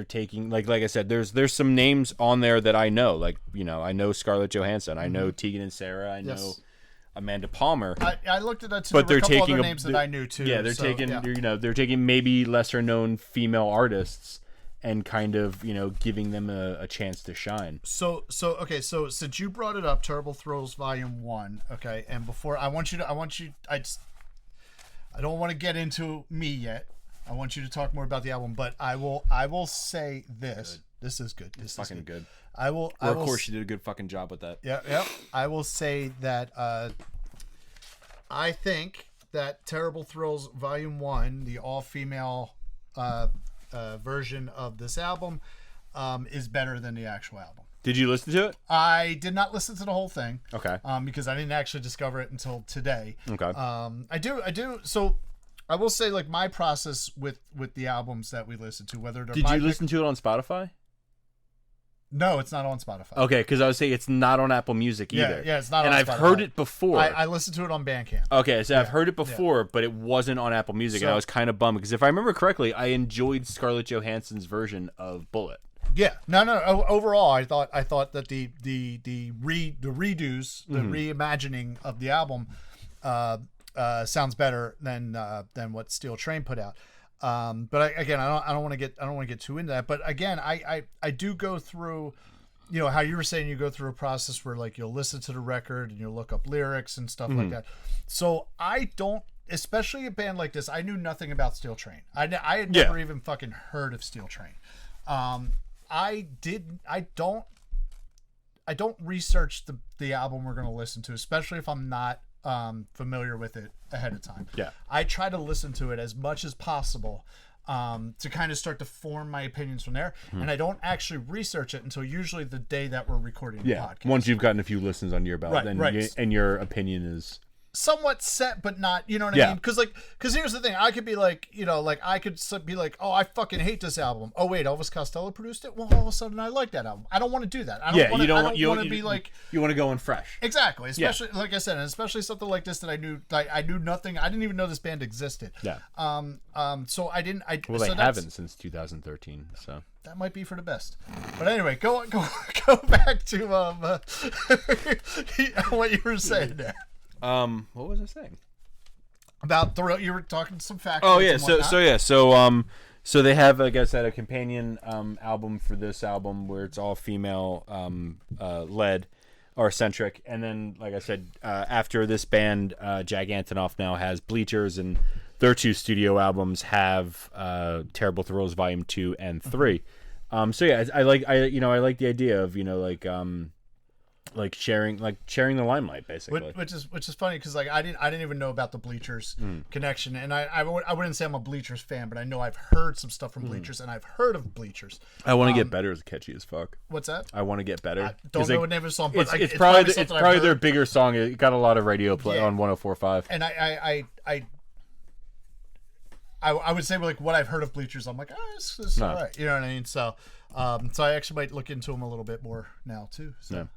B: taking like I said, there's some names on there that I know. Like, I know Scarlett Johansson, I know Tegan and Sarah, I know Amanda Palmer.
A: I looked at that too.
B: But
A: there
B: they're
A: were a couple
B: taking
A: other names that I knew too.
B: Yeah, they're taking maybe lesser known female artists and kind of giving them a chance to shine.
A: So since you brought it up, Terrible Thrills Volume 1, okay, and before I don't want to get into me yet. I want you to talk more about the album, but I will say this. Good. This is good. This is fucking good.
B: Of course, you did a good fucking job with that.
A: Yeah. I will say that I think that Terrible Thrills Volume 1, the all-female version of this album, is better than the actual album.
B: Did you listen to it?
A: I did not listen to the whole thing.
B: Okay.
A: Because I didn't actually discover it until today.
B: Okay.
A: I do. So I will say, like, my process with the albums that we listen to, whether they're
B: Did you listen to it on Spotify?
A: No, it's not on Spotify.
B: Okay, because I would say it's not on Apple Music either.
A: Yeah, it's not on
B: Spotify. And I've heard it before.
A: I listened to it on Bandcamp.
B: Okay, so I've heard it before, but it wasn't on Apple Music, and I was kind of bummed, because if I remember correctly, I enjoyed Scarlett Johansson's version of Bullet.
A: Yeah, no. Overall, I thought that the redos, the reimagining of the album, sounds better than what Steel Train put out. But I don't want to get too into that. But again, I do go through, how you were saying, you go through a process where like you'll listen to the record and you'll look up lyrics and stuff like that. So I don't, especially a band like this, I knew nothing about Steel Train. I had never even fucking heard of Steel Train. I don't research the album we're going to listen to, especially if I'm not familiar with it ahead of time.
B: Yeah.
A: I try to listen to it as much as possible to kind of start to form my opinions from there. And I don't actually research it until usually the day that we're recording the podcast.
B: Once you've gotten a few listens under your belt, and your opinion is
A: somewhat set, but not, I mean? Because here's the thing. I could be like, I could be like, oh, I fucking hate this album. Oh, wait, Elvis Costello produced it? Well, all of a sudden I like that album. I don't want to do that. I don't want to be like...
B: You want to go in fresh.
A: Exactly. Especially, like I said, and especially something like this that I knew nothing. I didn't even know this band existed.
B: Yeah.
A: So I didn't...
B: They haven't since 2013, so...
A: That might be for the best. But anyway, go back to what you were saying there.
B: What was I saying?
A: About you were talking some facts.
B: Oh yeah, so they have, like I said, a companion album for this album where it's all female led or centric, and then, like I said, after this band, Jack Antonoff now has Bleachers, and their 2 studio albums have Terrible Thrills Volume 2 and 3. So yeah, I like the idea of sharing the limelight, basically,
A: which is funny because like I didn't even know about the Bleachers connection, and I wouldn't say I'm a Bleachers fan, but I know I've heard some stuff from Bleachers, and I've heard of Bleachers.
B: I Want to Get Better is catchy as fuck.
A: What's that?
B: I Want to Get Better.
A: I don't know what name of the song, but
B: it's probably their bigger song. It got a lot of radio play on 104.5.
A: And I would say, like, what I've heard of Bleachers, I'm like, it's all right. You know what I mean? So I actually might look into them a little bit more now too. So.
B: Yeah.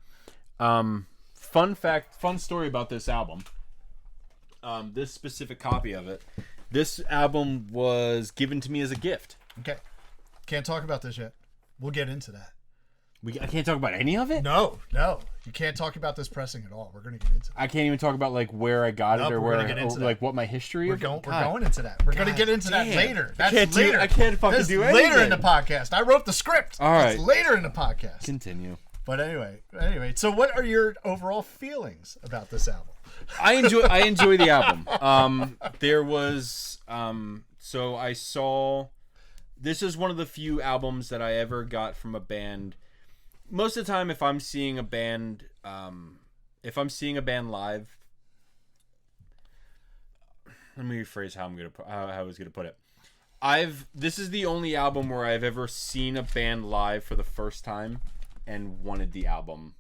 B: Fun story about this album. This specific copy of it. This album was given to me as a gift.
A: Okay. Can't talk about this yet. We'll get into that.
B: I can't talk about any of it?
A: No. You can't talk about this pressing at all. We're going to get into it.
B: I can't even talk about like where I got it or where like what my history is.
A: We're going into that. We're going to get into that later.
B: That's later. I can't fucking do anything.
A: Later in the podcast. I wrote the script.
B: All right.
A: It's later in the podcast.
B: Continue.
A: But anyway, so what are your overall feelings about this album?
B: I enjoy the album. There was so I saw, this is one of the few albums that I ever got from a band. Most of the time, if I'm seeing a band live, let me rephrase how I was gonna put it. This is the only album where I've ever seen a band live for the first time and wanted the album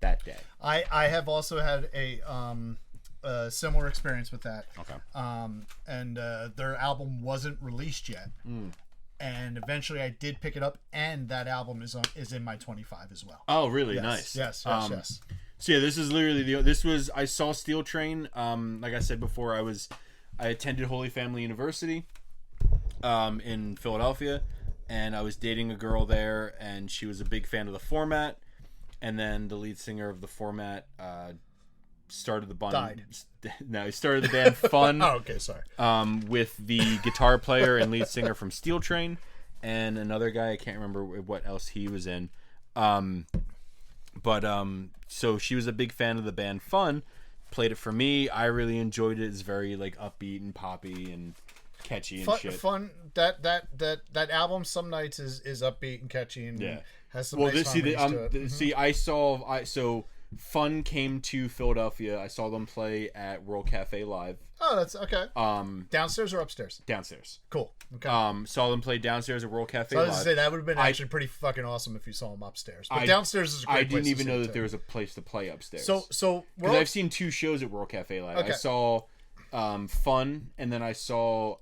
B: that day.
A: I have also had a similar experience with that.
B: Okay.
A: And their album wasn't released yet. And eventually I did pick it up, and that album is in my 25 as well.
B: Oh, really?
A: Yes.
B: Nice.
A: Yes.
B: So yeah, this is literally I saw Steel Train. Like I said before, I attended Holy Family University in Philadelphia, and I was dating a girl there, and she was a big fan of the format. And then the lead singer of the format started the band.
A: Died.
B: No, he started the band Fun.
A: Oh, okay, sorry.
B: With the guitar player and lead singer from Steel Train, and another guy, I can't remember what else he was in. So she was a big fan of the band Fun, played it for me. I really enjoyed it. It's very like upbeat and poppy and catchy and shit.
A: Fun. That album some nights is upbeat and catchy and has some nice harmonies to it.
B: So Fun came to Philadelphia. I saw them play at World Cafe Live.
A: Oh, that's okay. Downstairs or upstairs?
B: Downstairs.
A: Cool. Okay.
B: Saw them play downstairs at World Cafe
A: Live. I was
B: Live.
A: Say that would have been actually pretty fucking awesome if you saw them upstairs. But downstairs is a great place.
B: I didn't even know that there was a place to play upstairs.
A: So
B: because I've seen 2 shows at World Cafe Live. Okay. I saw Fun, and then I saw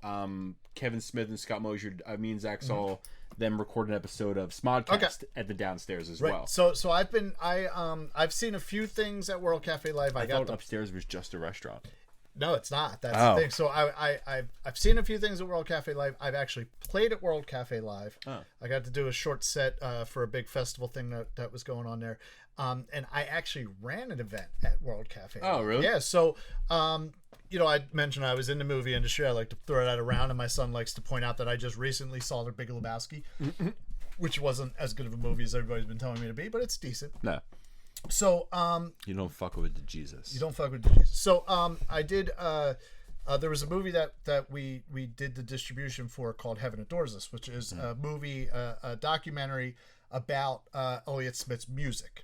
B: Kevin Smith and Scott Mosier. Me and Zach saw them record an episode of Smodcast at the downstairs as well.
A: So I've seen a few things at World Cafe Live.
B: I thought upstairs was just a restaurant.
A: No, it's not. That's the thing. So I've seen a few things at World Cafe Live. I've actually played at World Cafe Live. I got to do a short set for a big festival thing that was going on there. And I actually ran an event at World Cafe Live.
B: Oh, really?
A: Yeah. So I mentioned I was in the movie industry. I like to throw that around, and my son likes to point out that I just recently saw The Big Lebowski, which wasn't as good of a movie as everybody's been telling me to be, but it's decent.
B: No.
A: So
B: you don't fuck with the Jesus.
A: You don't fuck with the Jesus. So I did. There was a movie that we did the distribution for called Heaven Adores Us, which is a movie, a documentary about Elliott Smith's music,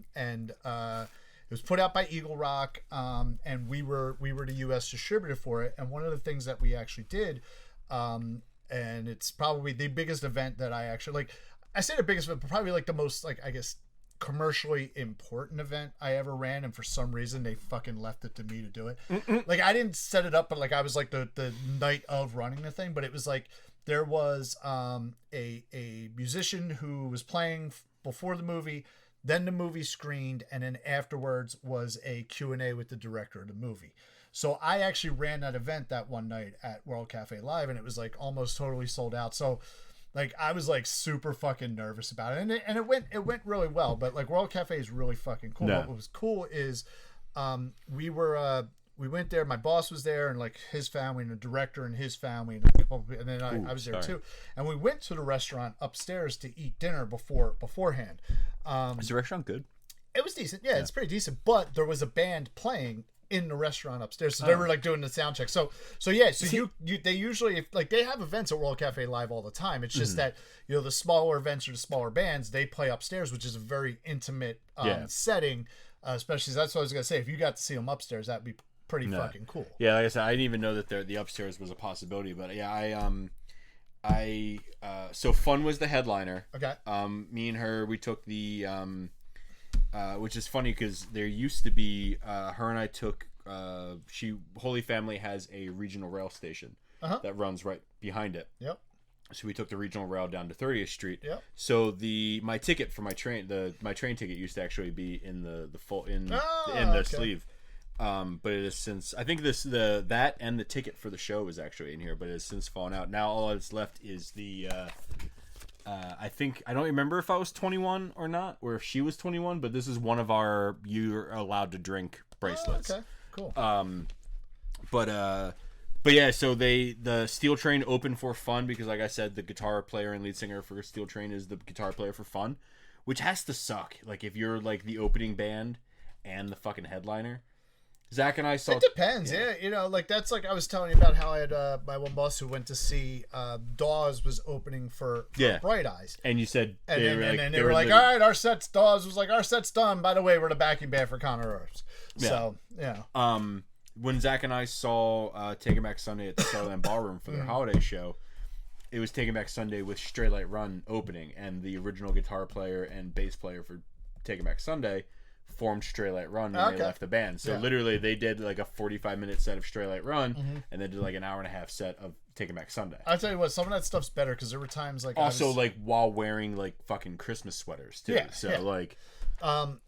A: and it was put out by Eagle Rock, and we were the U.S. distributor for it. And one of the things that we actually did, and it's probably the biggest event that I actually like. I say the biggest event, but probably like the most I guess commercially important event I ever ran, and for some reason they fucking left it to me to do it. Like I didn't set it up, but like I was like the night of running the thing. But it was like there was a musician who was playing before the movie. Then the movie screened, and then afterwards was a Q&A with the director of the movie. So I actually ran that event that one night at World Cafe Live, and it was like almost totally sold out. So like I was like super fucking nervous about it, and it went really well. But like World Cafe is really fucking cool. No. What was cool is we went there. My boss was there, and like his family, and the director and his family, and then I was there too. And we went to the restaurant upstairs to eat dinner beforehand.
B: Is the restaurant good?
A: It was decent. Yeah, it's pretty decent. But there was a band playing in the restaurant upstairs, so they were like doing the sound check. So they usually they have events at World Cafe Live all the time. It's just that the smaller events or the smaller bands, they play upstairs, which is a very intimate setting. Especially that's what I was gonna say. If you got to see them upstairs, that'd be pretty fucking cool.
B: Yeah, like I said, I didn't even know that the upstairs was a possibility. But yeah, so Fun was the headliner.
A: Okay.
B: Me and her, we took the which is funny because there used to be her and I took Holy Family has a regional rail station that runs right behind it.
A: Yep.
B: So we took the regional rail down to 30th Street.
A: Yep.
B: So my ticket for my train ticket used to actually be in the sleeve. But it has since, I think that and the ticket for the show is actually in here, but it has since fallen out. Now all that's left is the I don't remember if I was 21 or not, or if she was 21, but this is one of our you're allowed to drink bracelets.
A: Oh, okay, cool.
B: But yeah, so the Steel Train opened for Fun because, like I said, the guitar player and lead singer for Steel Train is the guitar player for Fun, which has to suck. Like if you're like the opening band and the fucking headliner. Zach and I saw.
A: It depends, yeah. Like that's like I was telling you about how I had my one boss who went to see Dawes was opening for Bright Eyes,
B: and you said,
A: and they were like, all right, our set's Dawes was like, our set's done. By the way, we're the backing band for Conor Rose. So yeah.
B: when Zach and I saw Taking Back Sunday at the Starland Ballroom for their holiday show, it was Taking Back Sunday with Straight Light Run opening, and the original guitar player and bass player for Taking Back Sunday formed Straight Light Run when they left the band. So literally they did like a 45-minute set of Straight Light Run and then did like an hour and a half set of Taking Back Sunday.
A: I'll tell you what, some of that stuff's better because there were times like
B: also like while wearing like fucking Christmas sweaters too. Like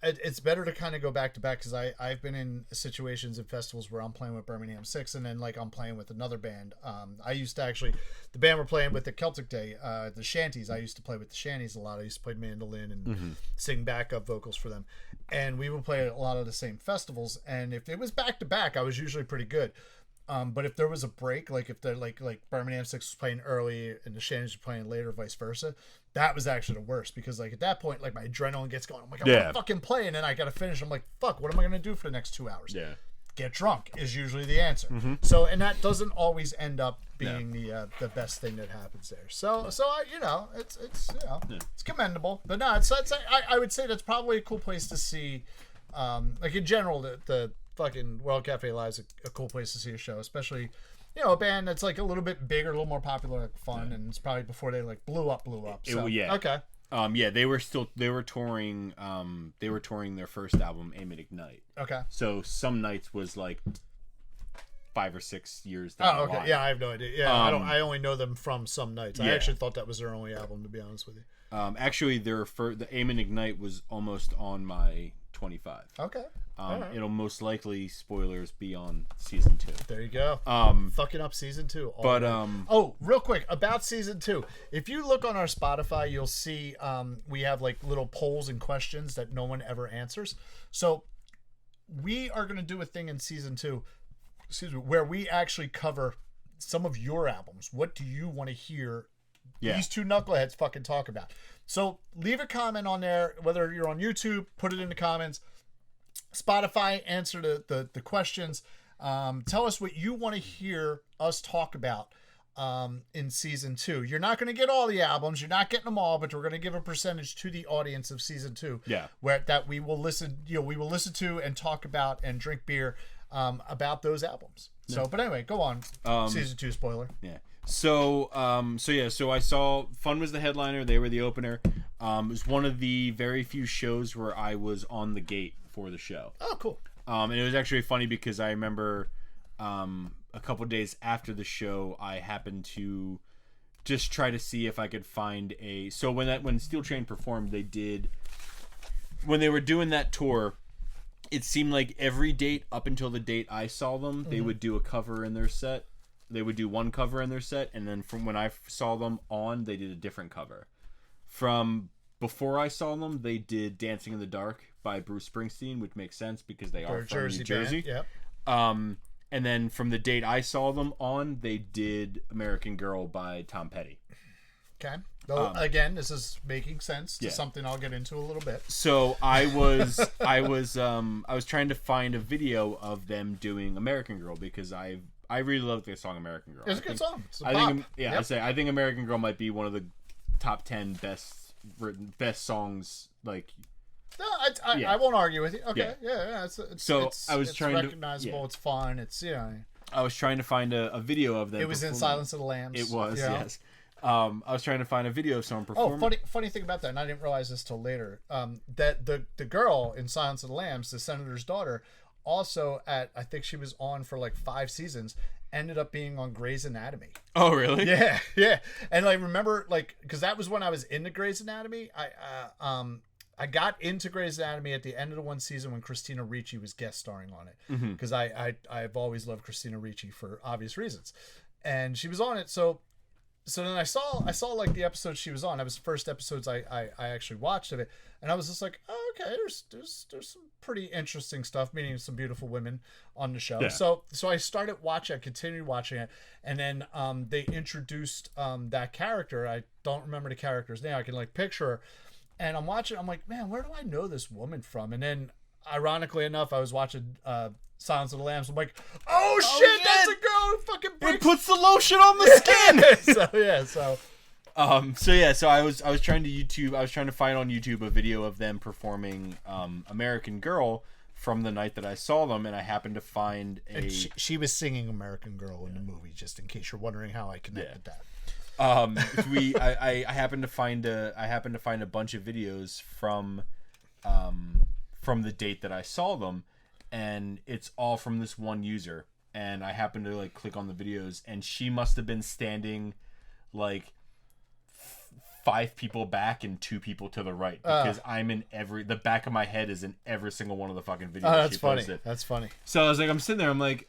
A: it's better to kind of go back to back because I've been in situations at festivals where I'm playing with Birmingham 6 and then like I'm playing with another band. I used to actually, the band we're playing with at Celtic Day, the Shanties, I used to play with the Shanties a lot. I used to play mandolin and sing backup vocals for them, and we would play at a lot of the same festivals, and if it was back to back I was usually pretty good. But if there was a break, like if they're like Birmingham 6 was playing early and the Shannons were playing later, vice versa, that was actually the worst because like at that point, like my adrenaline gets going. I'm like, I want to fucking play, and then I got to finish. I'm like, fuck, what am I going to do for the next 2 hours? Yeah. Get drunk is usually the answer. So, and that doesn't always end up being the best thing that happens there. So I, it's it's commendable, but no, I would say that's probably a cool place to see, like in general, the fucking World Cafe Live's a cool place to see a show, especially a band that's like a little bit bigger, a little more popular, like fun, and it's probably before they like blew up. So, okay.
B: They were touring their first album, Aim and Ignite.
A: Okay.
B: So Some Nights was like 5 or 6 years down the line.
A: Yeah, I have no idea. Yeah, I only know them from Some Nights. I actually thought that was their only album, to be honest with you.
B: Actually, the Aim and Ignite was almost on my 25.
A: Okay.
B: Right. It'll most likely, spoilers, be on season 2.
A: There you go. Fucking up season 2.
B: But
A: real quick about season 2. If you look on our Spotify, you'll see we have like little polls and questions that no one ever answers. So we are going to do a thing in season 2, where we actually cover some of your albums. What do you want to hear these two knuckleheads fucking talk about? So leave a comment on there, whether you're on YouTube, put it in the comments. Spotify, answer the questions. Tell us what you want to hear us talk about in season 2. You're not going to get all the albums. You're not getting them all, but we're going to give a percentage to the audience of season 2.
B: Yeah.
A: Where that we will listen to and talk about and drink beer about those albums. So, but anyway, go on. Season 2 spoiler.
B: Yeah. So I saw Fun was the headliner. They were the opener. It was one of the very few shows where I was on the gate for the show.
A: Oh, cool.
B: And it was actually funny because I remember a couple days after the show, I happened to just try to see if I could find so when Steel Train performed, when they were doing that tour, it seemed like every date up until the date I saw them, they would do a cover in their set. They would do one cover in their set, and then from when I saw them on, they did a different cover. From before I saw them, they did Dancing in the Dark by Bruce Springsteen, which makes sense because they are from New Jersey.
A: Yep.
B: And then from the date I saw them on, they did American Girl by Tom Petty.
A: Okay. Though, again, this is making sense to something I'll get into a little bit.
B: So I was trying to find a video of them doing American Girl because I really love their song American Girl.
A: It's a good song. It's a
B: I
A: pop.
B: think I think American Girl might be one of the top 10 best songs. Like,
A: no, I won't argue with you. Okay, yeah.
B: I was trying to
A: recognizable. It's fun. It's
B: I was trying to find a video of them.
A: It was in Silence of the Lambs.
B: It was yes. I was trying to find a video of someone performing.
A: Funny thing about that, and I didn't realize this till later. That the girl in Silence of the Lambs, the senator's daughter, also I think she was on for like 5 seasons, ended up being on Grey's Anatomy.
B: Oh, really?
A: Yeah. And I remember, like, because that was when I was into Grey's Anatomy. I got into Grey's Anatomy at the end of the one season when Christina Ricci was guest starring on it, because I've always loved Christina Ricci for obvious reasons, and she was on it. So then I saw like the episode she was on. That was the first episodes I actually watched of it, and I was just like, oh, okay, there's some pretty interesting stuff, meaning some beautiful women on the show. Yeah. So I started watching. I continued watching it, and then they introduced that character. I don't remember the character's name. I can like picture her, and I'm watching. I'm like, man, where do I know this woman from? And then, ironically enough, I was watching Silence of the Lambs. I'm like, oh shit, that's a girl who fucking breaks.
B: It puts the lotion on the skin. So I was trying to find on YouTube a video of them performing American Girl from the night that I saw them, and I happened to find
A: and she was singing American Girl in the movie, just in case you're wondering how I connected that.
B: I happened to find a bunch of videos from the date that I saw them, and it's all from this one user. And I happened to like click on the videos, and she must have been standing like 5 people back and 2 people to the right, because I'm in the back of my head is in every single one of the fucking videos.
A: That's
B: she
A: funny.
B: posted.
A: That's funny.
B: So I was like, I'm sitting there, I'm like,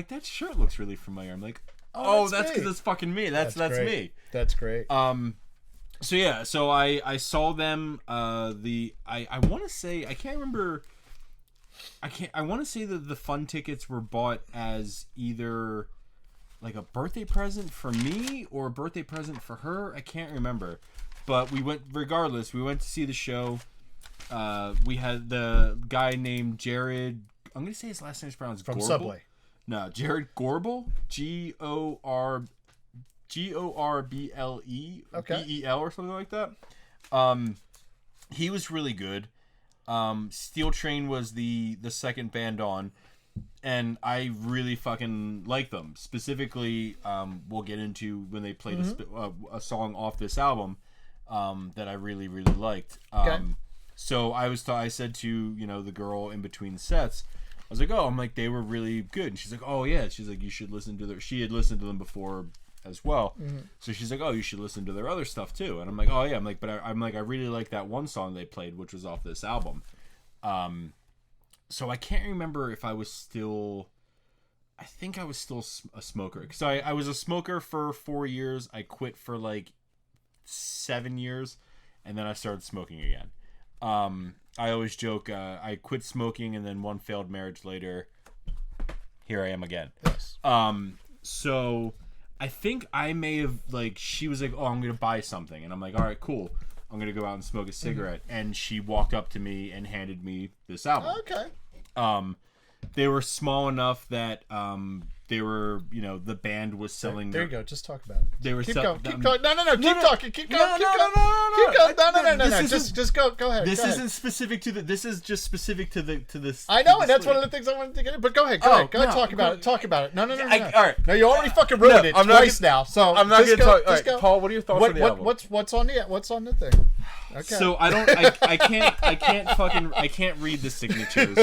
B: that shirt looks really familiar. I'm like, oh, that's because it's fucking me. That's me.
A: That's great.
B: So yeah, so I saw them. I want to say, I can't remember. I want to say that the fun tickets were bought as either like a birthday present for me or a birthday present for her. I can't remember, but we went regardless. We went to see the show. We had the guy named Jared. I'm gonna say his last name is pronounced
A: from
B: Gorble.
A: Subway.
B: No, Jared Gorble. Gorble.
A: Okay.
B: Bel or something like that. He was really good. Steel Train was the second band on, and I really fucking like them. Specifically, we'll get into when they played a song off this album that I really, really liked. So I said to the girl in between sets, I was like, I'm like, they were really good, and she's like, oh yeah, she's like, you should listen to she had listened to them before as well. So she's like, you should listen to their other stuff too. And I'm like, oh yeah. I'm like, but I really like that one song they played, which was off this album. So I can't remember if I was still, I think I was still a smoker, because I was a smoker for 4 years. I quit for like 7 years, and then I started smoking again. I always joke, I quit smoking, and then one failed marriage later, here I am again.
A: Yes.
B: So I think I may have, like, she was like, I'm going to buy something. And I'm like, all right, cool. I'm going to go out and smoke a cigarette. And she walked up to me and handed me this album.
A: Okay.
B: They were small enough that they were, the band was selling.
A: There you go. Just talk about it.
B: They were
A: keep going. Keep going. No. Keep talking. Keep going. Keep going. No. Just go ahead.
B: This isn't specific to this is just specific to this.
A: I know, and that's one of the things I wanted to get in. But go ahead. Go ahead. Talk about it. Talk about it. No.
B: All right.
A: No, you already fucking ruined it twice now. So
B: I'm not going to talk. All right, Paul, what are your thoughts on the album?
A: What's on the thing? Okay.
B: So I can't read the signatures.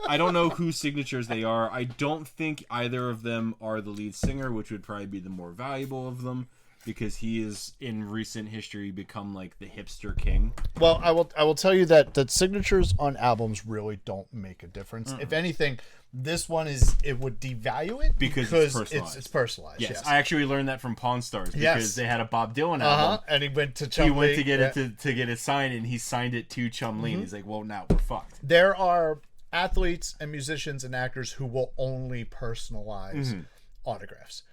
B: I don't know whose signatures they are. I don't think either of them are the lead singer, which would probably be the more valuable of them, because he is in recent history become like the hipster king.
A: Well, I will tell you that signatures on albums really don't make a difference. If anything, this one it would devalue it
B: because it's personalized.
A: It's personalized.
B: Yes, I actually learned that from Pawn Stars, because they had a Bob Dylan album,
A: and he went to Chum Lee.
B: He went to get it to get it signed, and he signed it to Chum Lee. And he's like, well, now we're fucked.
A: There are athletes and musicians and actors who will only personalize autographs.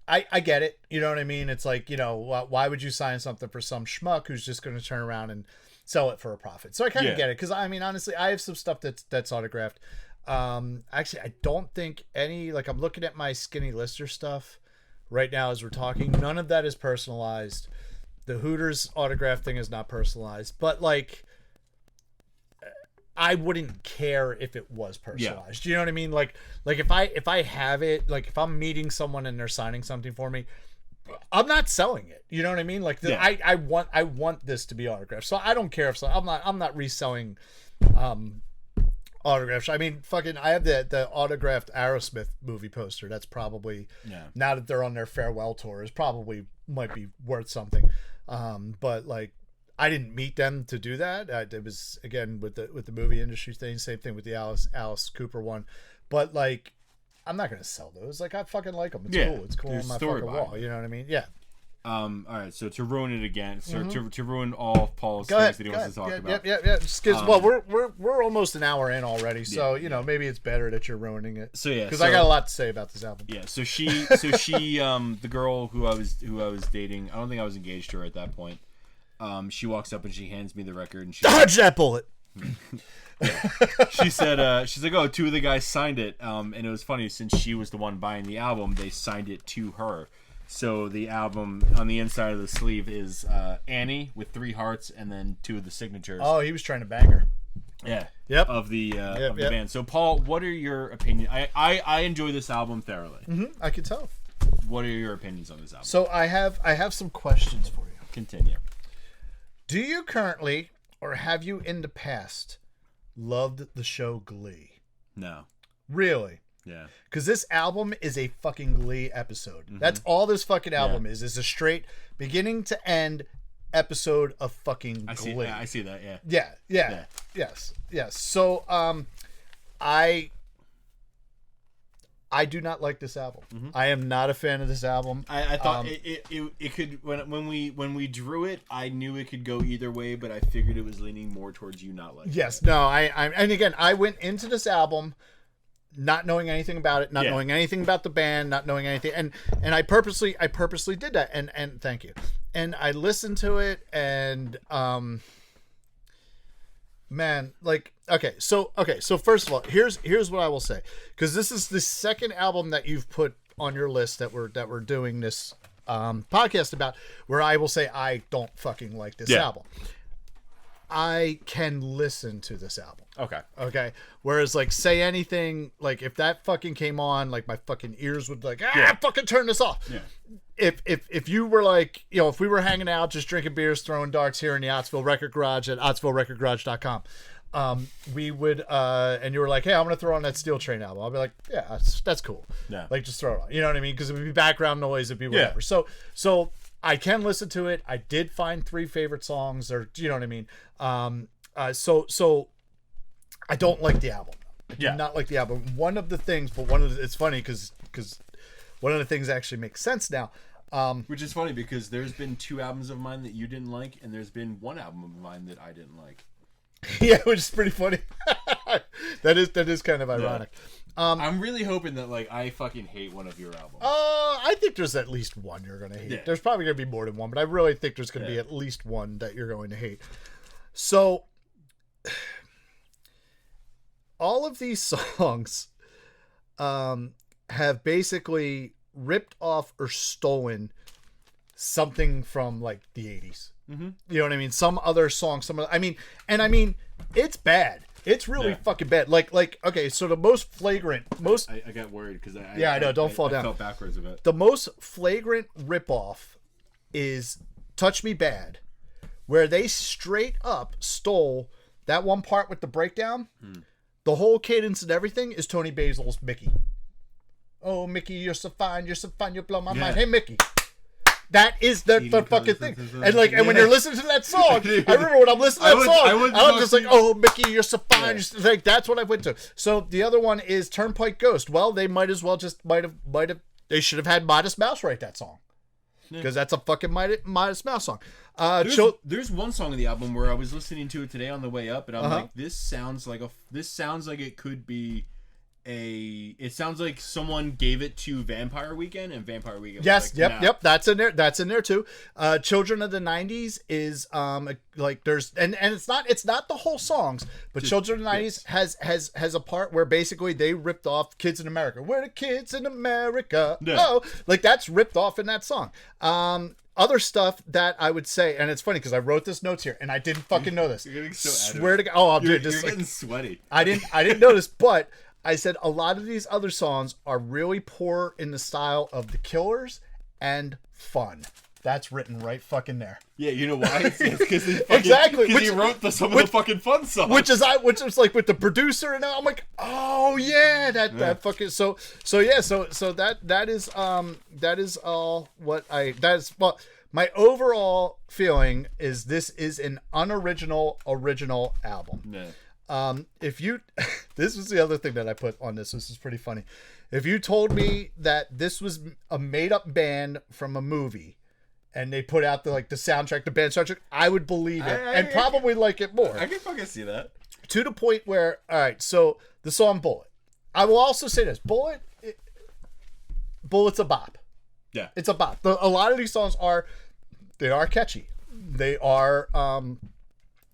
A: I get it. You know what I mean? It's like, why would you sign something for some schmuck who's just going to turn around and sell it for a profit? So I kind of get it, because I mean, honestly, I have some stuff that's autographed. Actually, I don't think any, like, I'm looking at my Skinny Lister stuff right now as we're talking. None of that is personalized. The Hooters autograph thing is not personalized, but like, I wouldn't care if it was personalized. You know what I mean? Like if I have it, like if I'm meeting someone and they're signing something for me, I'm not selling it. You know what I mean? Like I want this to be autographed. So I don't care if I'm not reselling autographs. I mean, I have the autographed Aerosmith movie poster. That's probably now that they're on their farewell tour, is probably might be worth something. But like, I didn't meet them to do that. It was, again, with the movie industry thing. Same thing with the Alice Cooper one. But like, I'm not gonna sell those. Like, I fucking like them. It's cool. It's cool on my fucking wall. You know what I mean? Yeah.
B: All right. So to ruin it again, to ruin all of Paul's things that he wants to talk about.
A: Yeah. Just because, well, we're almost an hour in already, so maybe it's better that you're ruining it.
B: So yeah,
A: because I got a lot to say about this album.
B: Yeah. So she, the girl who I was dating, I don't think I was engaged to her at that point. She walks up and she hands me the record, and she
A: dodge that bullet.
B: She said, she's like, oh, 2 of the guys signed it. And it was funny, since she was the one buying the album, they signed it to her. So the album, on the inside of the sleeve, is Annie with 3 hearts and then 2 of the signatures.
A: Oh, he was trying to bang her. Yep.
B: Of the band. So, Paul, what are your opinions? I enjoy this album thoroughly.
A: I can tell.
B: What are your opinions on this album?
A: So I have some questions for you.
B: Continue.
A: Do you currently, or have you in the past, loved the show Glee?
B: No.
A: Really?
B: Yeah.
A: Because this album is a fucking Glee episode. That's all this fucking album is. It's a straight beginning to end episode of fucking Glee.
B: I see that,
A: Yeah. Yes. So, I do not like this album. I am not a fan of this album.
B: I thought it could when we drew it, I knew it could go either way, but I figured it was leaning more towards you not liking it.
A: Yes. No, and again, I went into this album not knowing anything about it, not knowing anything about the band, not knowing anything, and I purposely did that, and thank you. And I listened to it, and man, like, okay, so first of all, here's what I will say, because this is the second album that you've put on your list that we're doing this podcast about, where I will say I don't fucking like this album. I can listen to this album. Okay. Whereas, like, Say Anything, like, if that fucking came on, like, my fucking ears would like, fucking turn this off.
B: Yeah.
A: If you were like, you know, if we were hanging out, just drinking beers, throwing darts here in the Ottsville Record Garage at ottsvillerecordgarage.com, we would, and you were like, hey, I'm going to throw on that Steel Train album. I'll be like, yeah, that's cool.
B: Yeah.
A: Like, just throw it on. You know what I mean? Because it would be background noise, it'd be whatever. So I can listen to it. I did find 3 favorite songs, or, you know what I mean? So I don't like the album. I do not like the album. One of the things, it's funny because one of the things actually makes sense now.
B: Which is funny because there's been 2 albums of mine that you didn't like, and there's been 1 album of mine that I didn't like.
A: Yeah, which is pretty funny. That is kind of ironic.
B: I'm really hoping that, like, I fucking hate one of your albums.
A: I think there's at least one you're going to hate.
B: Yeah.
A: There's probably going to be more than one, but I really think there's going to be at least one that you're going to hate. So, all of these songs have basically ripped off or stolen something from, like, the 80s. You know what I mean? Some other song, it's bad. It's really fucking bad. Like, okay, so the most flagrant,
B: I got worried because
A: I know, don't fall down.
B: I felt backwards a bit.
A: The most flagrant ripoff is Touch Me Bad, where they straight up stole that one part with the breakdown. The whole cadence and everything is Tony Basil's Mickey. Oh, Mickey, you're so fine, you blow my mind. Hey, Mickey. That is the fucking thing. And like, and when you're listening to that song, I remember when I'm listening to that song, I'm just like, oh, Mickey, you're so fine. Yeah. Like, that's what I went to. So the other one is Turnpike Ghost. Well, they might as well just might have, they should have had Modest Mouse write that song. Because that's a fucking Modest Mouse song.
B: There's one song in the album where I was listening to it today on the way up, and I'm like, this sounds like it could be it sounds like someone gave it to Vampire Weekend, and Vampire Weekend was like,
A: yep, that's in there too. Children of the 90s is like there's and it's not the whole songs, but Children of the 90s has a part where basically they ripped off Kids in America. We're the kids in America.
B: Yeah.
A: Oh, like that's ripped off in that song. Other stuff that I would say, and it's funny because I wrote this notes here and I didn't fucking know this.
B: You're getting so
A: swear to God,
B: you're getting sweaty.
A: I didn't know this, but I said a lot of these other songs are really poor in the style of The Killers and Fun. That's written right fucking there.
B: Yeah, you know why? Because
A: exactly.
B: Because he wrote some of the fucking Fun songs.
A: Which is like with the producer, and I'm like, oh yeah, that fucking so that is all what my overall feeling is this is an unoriginal original album.
B: Yeah.
A: If you, this was the other thing that I put on this. This is pretty funny. If you told me that this was a made up band from a movie and they put out the soundtrack, the band soundtrack, I would believe it and probably like it more.
B: I can fucking see that.
A: To the point where, all right, so the song Bullet. I will also say this. Bullet's a bop.
B: Yeah.
A: It's a bop. A lot of these songs are catchy. They are,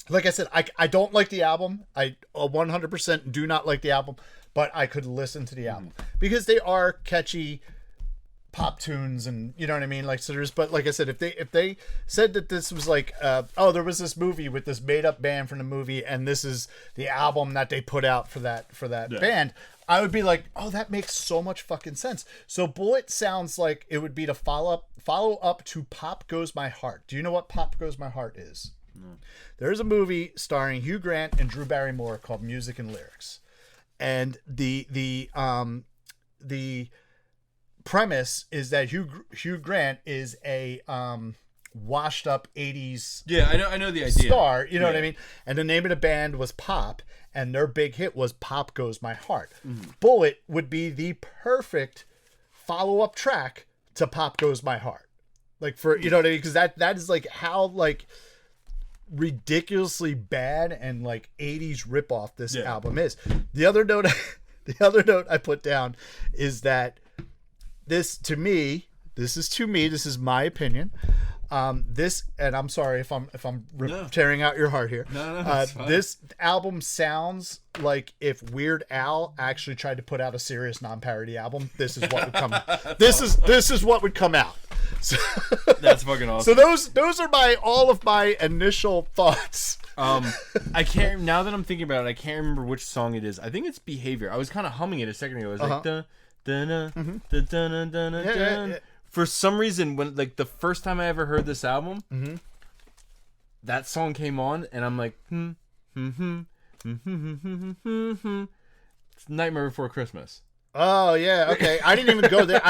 A: like I said, I don't like the album. I 100% do not like the album, but I could listen to the album because they are catchy pop tunes and you know what I mean, like, so there's, but like I said, if they said that this was like oh, there was this movie with this made up band from the movie and this is the album that they put out for that band, I would be like, oh, that makes so much fucking sense. So Bullet sounds like it would be to follow up to Pop Goes My Heart. Do you know what Pop Goes My Heart is? No. There's a movie starring Hugh Grant and Drew Barrymore called Music and Lyrics, and the premise is that Hugh Grant is a washed up 80s
B: I know the idea
A: star, you know what I mean, and the name of the band was Pop and their big hit was Pop Goes My Heart. Bullet would be the perfect follow-up track to Pop Goes My Heart, like, for, you know what I mean, because that is like how like ridiculously bad and like 80s ripoff this album is. The other note I put down is that this is my opinion. This, and I'm sorry if I'm tearing out your heart here.
B: No,
A: this album sounds like if Weird Al actually tried to put out a serious non-parody album. This is what would come. This is what would come out. So,
B: that's fucking awesome.
A: So those are all of my initial thoughts.
B: I can't, now that I'm thinking about it, I can't remember which song it is. I think it's Behavior. I was kind of humming it a second ago. I was like, dun, dun, dun, dun, dun, dun, dun, dun. For some reason, when like the first time I ever heard this album, that song came on, and I'm like, it's Nightmare Before Christmas.
A: Oh yeah, okay. I didn't even go there.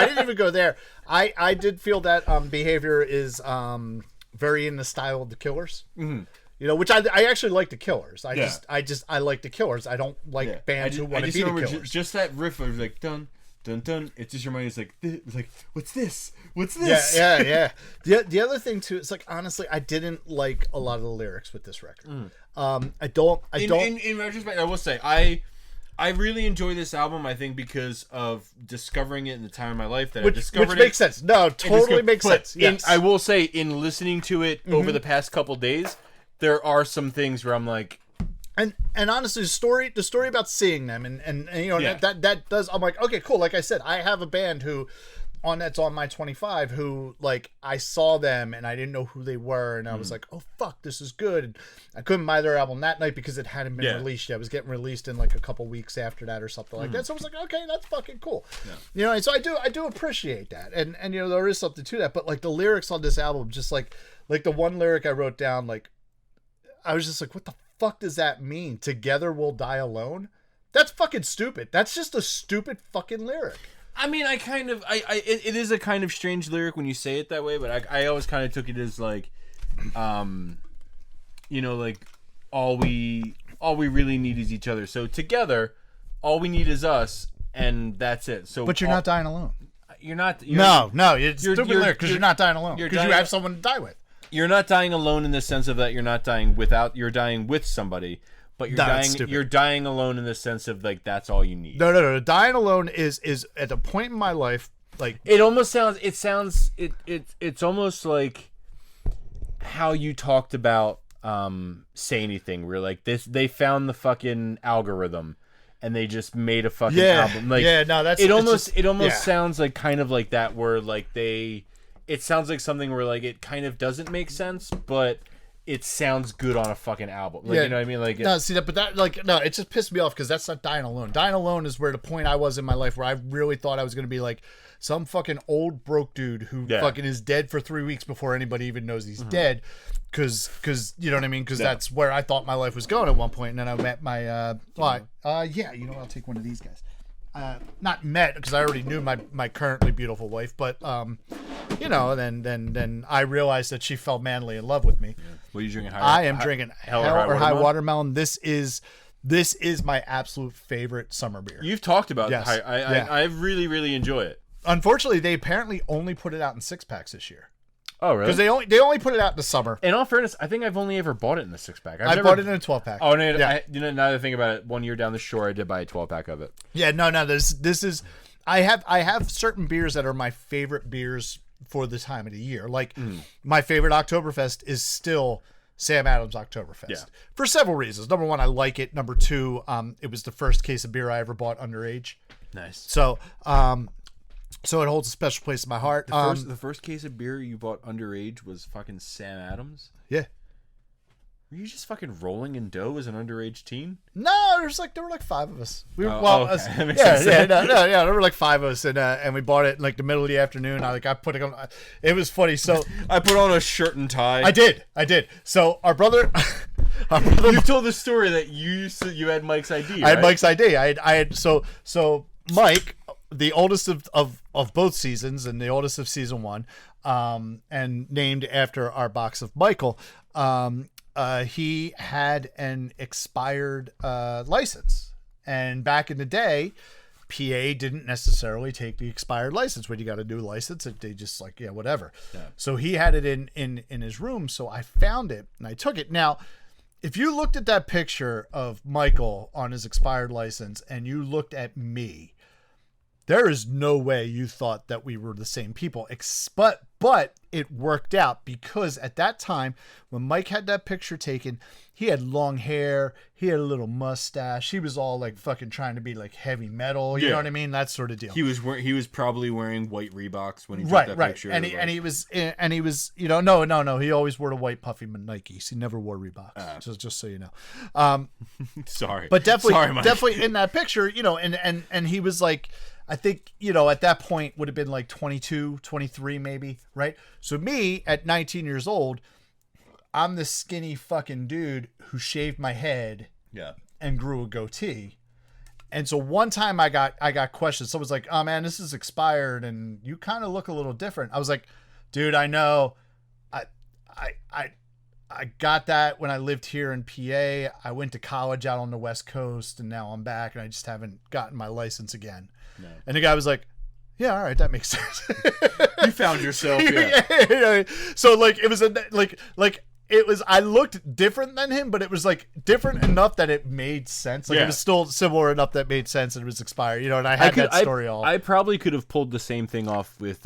A: I did feel that Behavior is very in the style of the Killers. You know, which I actually like the Killers. I like the Killers. I don't like bands who want to be the Killers.
B: Just that riff of like dun dun dun. It just reminds me, like what's this? What's this?
A: Yeah. The other thing too, it's like, honestly, I didn't like a lot of the lyrics with this record. I don't.
B: In retrospect, I will say I really enjoy this album, I think, because of discovering it in the time of my life that I discovered it.
A: Which makes sense. No, totally makes sense. Yes.
B: I will say, in listening to it over the past couple days, there are some things where I'm like...
A: And honestly, the story about seeing them, and you know, that does... I'm like, okay, cool. Like I said, I have a band that's on my 25 who, like, I saw them and I didn't know who they were, and I was like, oh fuck, this is good. And I couldn't buy their album that night because it hadn't been released yet. It was getting released in like a couple weeks after that or something like that. So I was like, okay, that's fucking cool. You know, and so I do appreciate that, and you know, there is something to that. But like the lyrics on this album, just like the one lyric I wrote down, like I was just like, what the fuck does that mean? Together we'll die alone? That's fucking stupid. That's just a stupid fucking lyric.
B: I mean, it is a kind of strange lyric when you say it that way, but I always kind of took it as like, you know, like all we really need is each other. So together, all we need is us, and that's it. So,
A: but you're not dying alone.
B: You're not.
A: No, it's stupid lyric because you're not dying alone. Because you have someone to die with.
B: You're not dying alone in the sense of that you're not dying you're dying with somebody. But you're dying alone in the sense of like that's all you need.
A: No. Dying alone is at a point in my life, like
B: it almost sounds. It's almost like how you talked about Say Anything. Where like this, they found the fucking algorithm, and they just made a fucking album. Like
A: that's
B: it. Almost sounds like kind of like that. Where like it sounds like something where like it kind of doesn't make sense, but it sounds good on a fucking album. Like, you know what I mean? Like,
A: no, see that, but that, like, no, it just pissed me off because that's not Dying Alone. Dying Alone is where the point I was in my life where I really thought I was going to be like some fucking old broke dude who fucking is dead for 3 weeks before anybody even knows he's dead. Cause you know what I mean? Cause that's where I thought my life was going at one point. And then I met my, you know, I'll take one of these guys. Not met because I already knew my currently beautiful wife, but you know, then I realized that she fell madly in love with me.
B: What are you drinking?
A: I am drinking Hell or High Watermelon. This is my absolute favorite summer beer.
B: You've talked about it. I really, really enjoy it.
A: Unfortunately, they apparently only put it out in 6-packs this year.
B: Oh, really?
A: Because they only put it out in the summer.
B: In all fairness, I think I've only ever bought it in the 6-pack.
A: I bought it in a 12-pack.
B: Oh, no, you know, now that I think about it, 1 year down the shore, I did buy a 12-pack of it.
A: Yeah, no. This is. I have certain beers that are my favorite beers for the time of the year. Like my favorite Oktoberfest is still Sam Adams Oktoberfest for several reasons. Number one, I like it. Number two, it was the first case of beer I ever bought underage.
B: Nice.
A: So, So it holds a special place in my heart.
B: The first case of beer you bought underage was fucking Sam Adams?
A: Yeah.
B: Were you just fucking rolling in dough as an underage teen?
A: No, there were like 5 of us. We were,
B: okay.
A: There were like 5 of us, and we bought it in like the middle of the afternoon. I put it on. It was funny. So
B: I put on a shirt and tie.
A: I did. So our brother.
B: You told the story that you had Mike's ID. Right?
A: I had Mike's ID. I had so Mike, the oldest of both seasons and the oldest of season 1, and named after our box of Michael. He had an expired license, and back in the day, PA didn't necessarily take the expired license. When you got a new license, they just like, yeah, whatever. Yeah. So he had it in his room. So I found it and I took it. Now, if you looked at that picture of Michael on his expired license and you looked at me, there is no way you thought that we were the same people. But it worked out because at that time, when Mike had that picture taken, he had long hair. He had a little mustache. He was all like fucking trying to be like heavy metal. You know what I mean? That sort of deal.
B: He was probably wearing white Reeboks when he took that picture.
A: And he was no. He always wore the white puffy Nikes. He never wore Reeboks. Just so you know.
B: Sorry.
A: But
B: Mike.
A: definitely in that picture, and he was like, I think, at that point would have been like 22, 23 maybe, right? So me at 19 years old, I'm the skinny fucking dude who shaved my head and grew a goatee. And so one time I got questioned. Someone's like, "Oh man, this is expired and you kind of look a little different." I was like, "Dude, I know. I got that when I lived here in PA. I went to college out on the West Coast and now I'm back and I just haven't gotten my license again." No. And the guy was like, "Yeah, all right, that makes sense."
B: You found yourself, yeah.
A: So like it was it was, I looked different than him, but it was like different enough that it made sense. Like it was still similar enough that made sense and it was expired, and I had that story all.
B: I probably could have pulled the same thing off with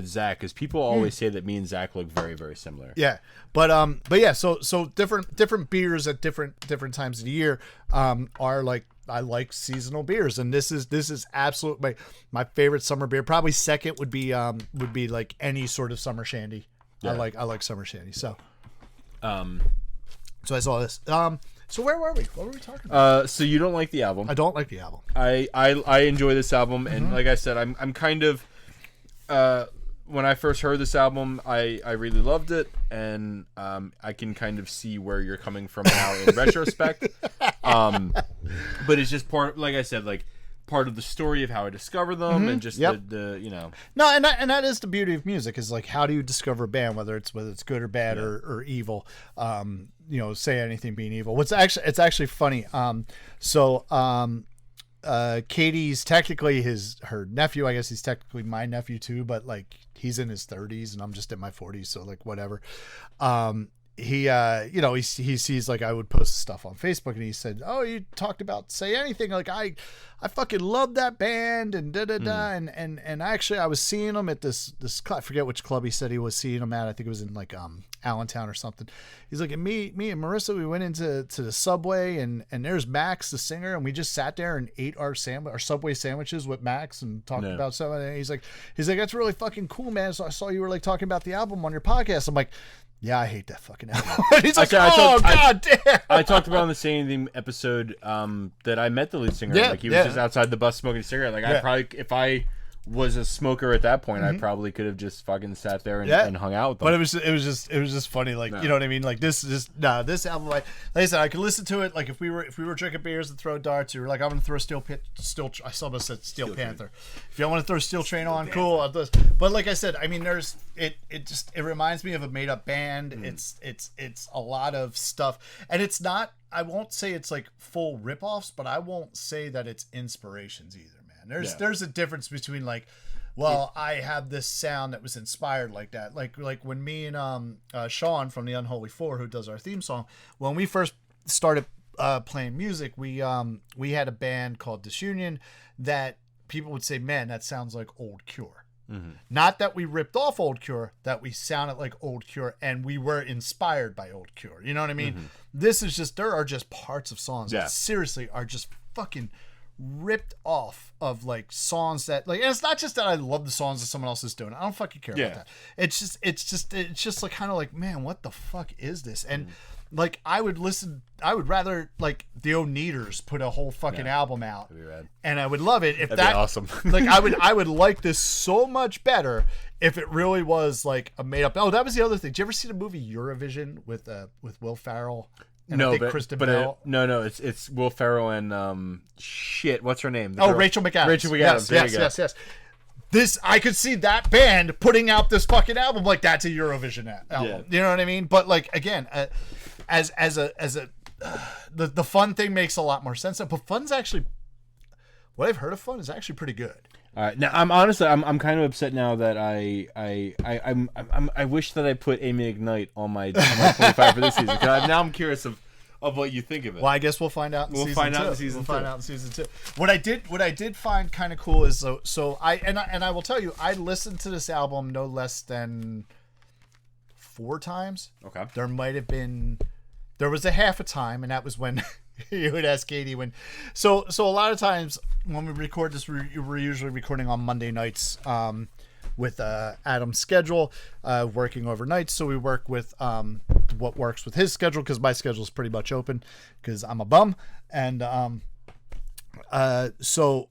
B: Zach, because people always say that me and Zach look very, very similar.
A: Yeah. But yeah, so different beers at different times of the year are like, I like seasonal beers, and this is absolutely my favorite summer beer. Probably second would be like any sort of summer shandy. Yeah. I like summer shandy. So I saw this. So where were we? What were we talking about?
B: So you don't like the album?
A: I don't like the album.
B: I enjoy this album, and like I said, I'm kind of when I first heard this album, I really loved it, and I can kind of see where you're coming from now in retrospect. But it's just part, like I said, like part of the story of how I discover them, and just the
A: No, and that is the beauty of music, is like, how do you discover a band, whether it's good or bad or evil? Say anything being evil. It's actually funny. Katie's technically her nephew. I guess he's technically my nephew too, but like he's in his 30s and I'm just in my 40s, so like whatever. He sees, like, I would post stuff on Facebook, and he said, "Oh, you talked about Say Anything. Like, I fucking love that band and and actually I was seeing them at this club. I forget which club he said he was seeing them at. I think it was in like Allentown or something. He's like, and me and Marissa, we went into the Subway, and there's Max, the singer, and we just sat there and ate our Subway sandwiches with Max and talked about something. And he's like, that's really fucking cool, man. So I saw you were like talking about the album on your podcast." I'm like, "Yeah, I hate that fucking album." He's like, God damn.
B: I talked about on the Say Anything episode that I met the lead singer. Like, he was just outside the bus smoking a cigarette. Like, I probably, if I was a smoker at that point, I probably could have just fucking sat there and hung out with them.
A: But it was just funny, like, you know what I mean? Like, this album, like I said, I could listen to it. Like, if we were drinking beers and throwing darts, you were like, "I'm gonna throw I almost said Steel Panther. If you want to throw Steel Train on, cool. But like I said, I mean, it reminds me of a made up band. It's a lot of stuff, and it's not, I won't say it's like full ripoffs, but I won't say that it's inspirations either. There's a difference between like, well, I have this sound that was inspired like that. Like when me and Sean from the Unholy Four, who does our theme song, when we first started playing music, we had a band called Disunion that people would say, "Man, that sounds like Old Cure." Mm-hmm. Not that we ripped off Old Cure, that we sounded like Old Cure and we were inspired by Old Cure. You know what I mean? Mm-hmm. This is just, there are just parts of songs that seriously are just fucking ripped off of like songs that like, and it's not just that I love the songs that someone else is doing. I don't fucking care about that. It's just like kind of like, man, what the fuck is this? And like I would rather like the Oneaters put a whole fucking album out, and I would love it if that'd
B: be awesome.
A: Like I would like this so much better if it really was like a made up. Oh, that was the other thing. Did you ever see the movie Eurovision with Will Ferrell? And
B: no,
A: I think Kristen Bell.
B: No, it's Will Ferrell and what's her name?
A: Rachel McAdams.
B: Rachel McAdams.
A: Yes. This I could see that band putting out this fucking album like that's a Eurovision album. Yeah. You know what I mean? But like again, as the fun thing makes a lot more sense. But fun's actually, what I've heard of fun is actually pretty good.
B: All right, now I'm honestly kind of upset now that I wish that I put Amy Ignite on my 25 for this season, because now I'm curious of what you think of it.
A: Well, I guess we'll find out in season 2.
B: We'll find
A: out in season 2. What I did find kind of cool is so I will tell you, I listened to this album no less than 4 times. Okay. There was a half a time, and that was when you would ask Katie when. So a lot of times when we record this, we're usually recording on Monday nights with Adam's schedule, working overnight. So we work with what works with his schedule, because my schedule is pretty much open because I'm a bum. And so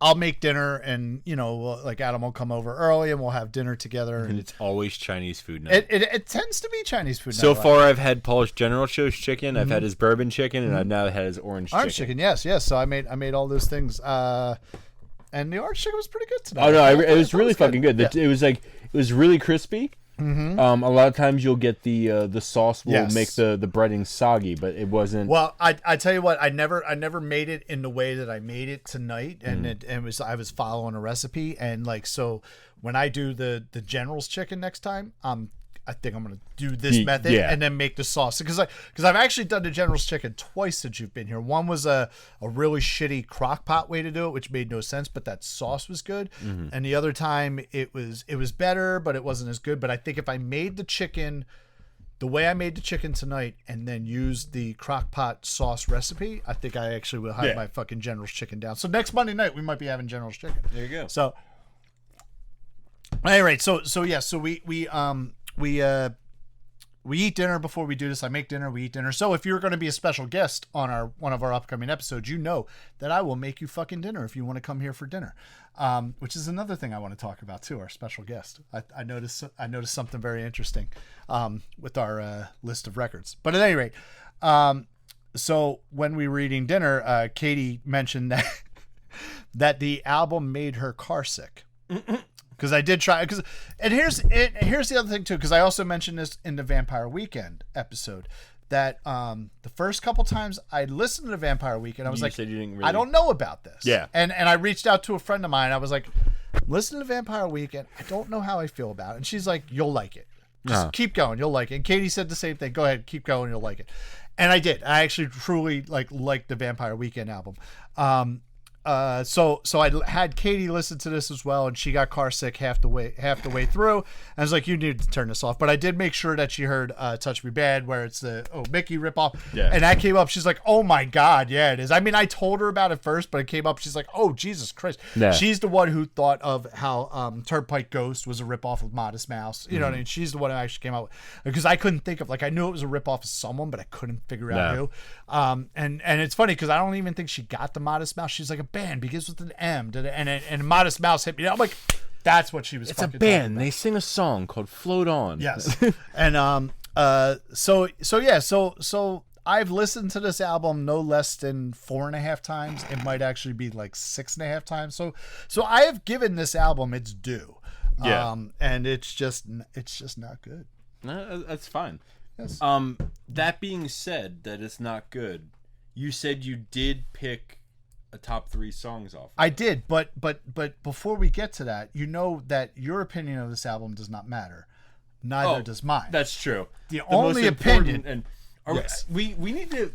A: I'll make dinner, and like Adam will come over early, and we'll have dinner together.
B: And it's always Chinese food night.
A: It tends to be Chinese food night.
B: So far, I've had Paul's General Tso's chicken. I've had his bourbon chicken, and I've now had his orange chicken.
A: Yes. So I made all those things. And the orange chicken was pretty good tonight.
B: Oh no, it was really fucking good. It was really crispy. Mm-hmm. A lot of times you'll get the sauce will make the breading soggy, but it wasn't.
A: Well, I tell you what, I never made it in the way that I made it tonight, and I was following a recipe, and like so when I do the General's chicken next time, I think I'm gonna do this method and then make the sauce, because I've actually done the General's chicken twice since you've been here. One was a really shitty crock pot way to do it, which made no sense, but that sauce was good. And the other time it was better, but it wasn't as good. But I think if I made the chicken the way I made the chicken tonight and then used the crock pot sauce recipe, I think I actually will have my fucking General's chicken down. So next Monday night we might be having General's chicken.
B: There you go.
A: So all right, so we eat dinner before we do this. I make dinner, we eat dinner. So if you're going to be a special guest on one of our upcoming episodes, you know that I will make you fucking dinner if you want to come here for dinner. Which is another thing I want to talk about too, our special guest. I noticed something very interesting with our list of records. But at any rate, so when we were eating dinner, Katie mentioned that the album made her car sick. Because I did try, and here's the other thing too, because I also mentioned this in the Vampire Weekend episode, that the first couple times I listened to the Vampire Weekend, I was like, I don't know about this.
B: Yeah.
A: And I reached out to a friend of mine. I was like, listen to the Vampire Weekend. I don't know how I feel about it. And she's like, you'll like it. Just keep going. You'll like it. And Katie said the same thing. Go ahead, keep going. You'll like it. And I did. I actually truly liked the Vampire Weekend album. So I had Katie listen to this as well, and she got car sick half the way through. And I was like, you need to turn this off. But I did make sure that she heard Touch Me Bad, where it's the Mickey ripoff. Yeah. And that came up. She's like, oh my God, yeah, it is. I mean, I told her about it first, but it came up. She's like, oh, Jesus Christ. Yeah. She's the one who thought of how Turnpike Ghost was a ripoff of Modest Mouse. You know what I mean? She's the one who actually came out with, because I couldn't think of, I knew it was a ripoff of someone, but I couldn't figure out who. And it's funny because I don't even think she got the Modest Mouse. She's like, a band begins with an M, and Modest Mouse hit me. I'm like, that's what she was.
B: It's a band. They sing a song called "Float On."
A: Yes, and so I've listened to this album no less than 4.5 times. It might actually be like 6.5 times. So I have given this album its due. Yeah, and it's just not good.
B: No, that's fine. Yes. That being said, that it's not good. You said you did pick a top 3 songs off.
A: I did, but before we get to that, you know that your opinion of this album does not matter. Neither does mine.
B: That's true.
A: The only opinion,
B: and we need to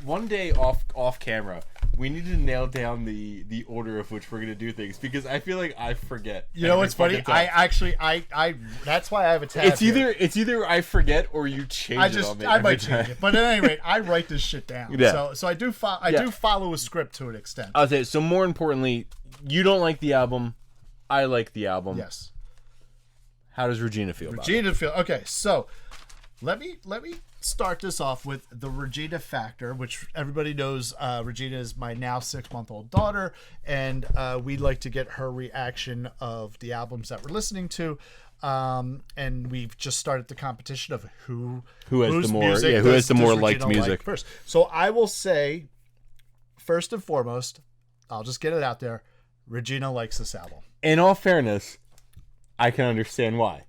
B: one day off camera,
C: We need to nail down the order of which we're gonna do things because I feel like I forget.
A: You know what's funny? I that's why I have a tab.
C: It's either I forget or you change it on me.
A: I might change it, but at any rate, I write this shit down.
C: Yeah.
A: So I do follow a script to an extent.
B: I'll say so. More importantly, you don't like the album. I like the album.
A: Yes.
B: How does Regina feel? Regina
A: feel okay. So let me start this off with the Regina factor, which everybody knows. Regina is my now 6-month-old daughter, and we like to get her reaction of the albums that we're listening to. And we've just started the competition of who has
B: the more liked music
A: first. So I will say, first and foremost, I'll just get it out there. Regina likes this album.
B: In all fairness, I can understand why.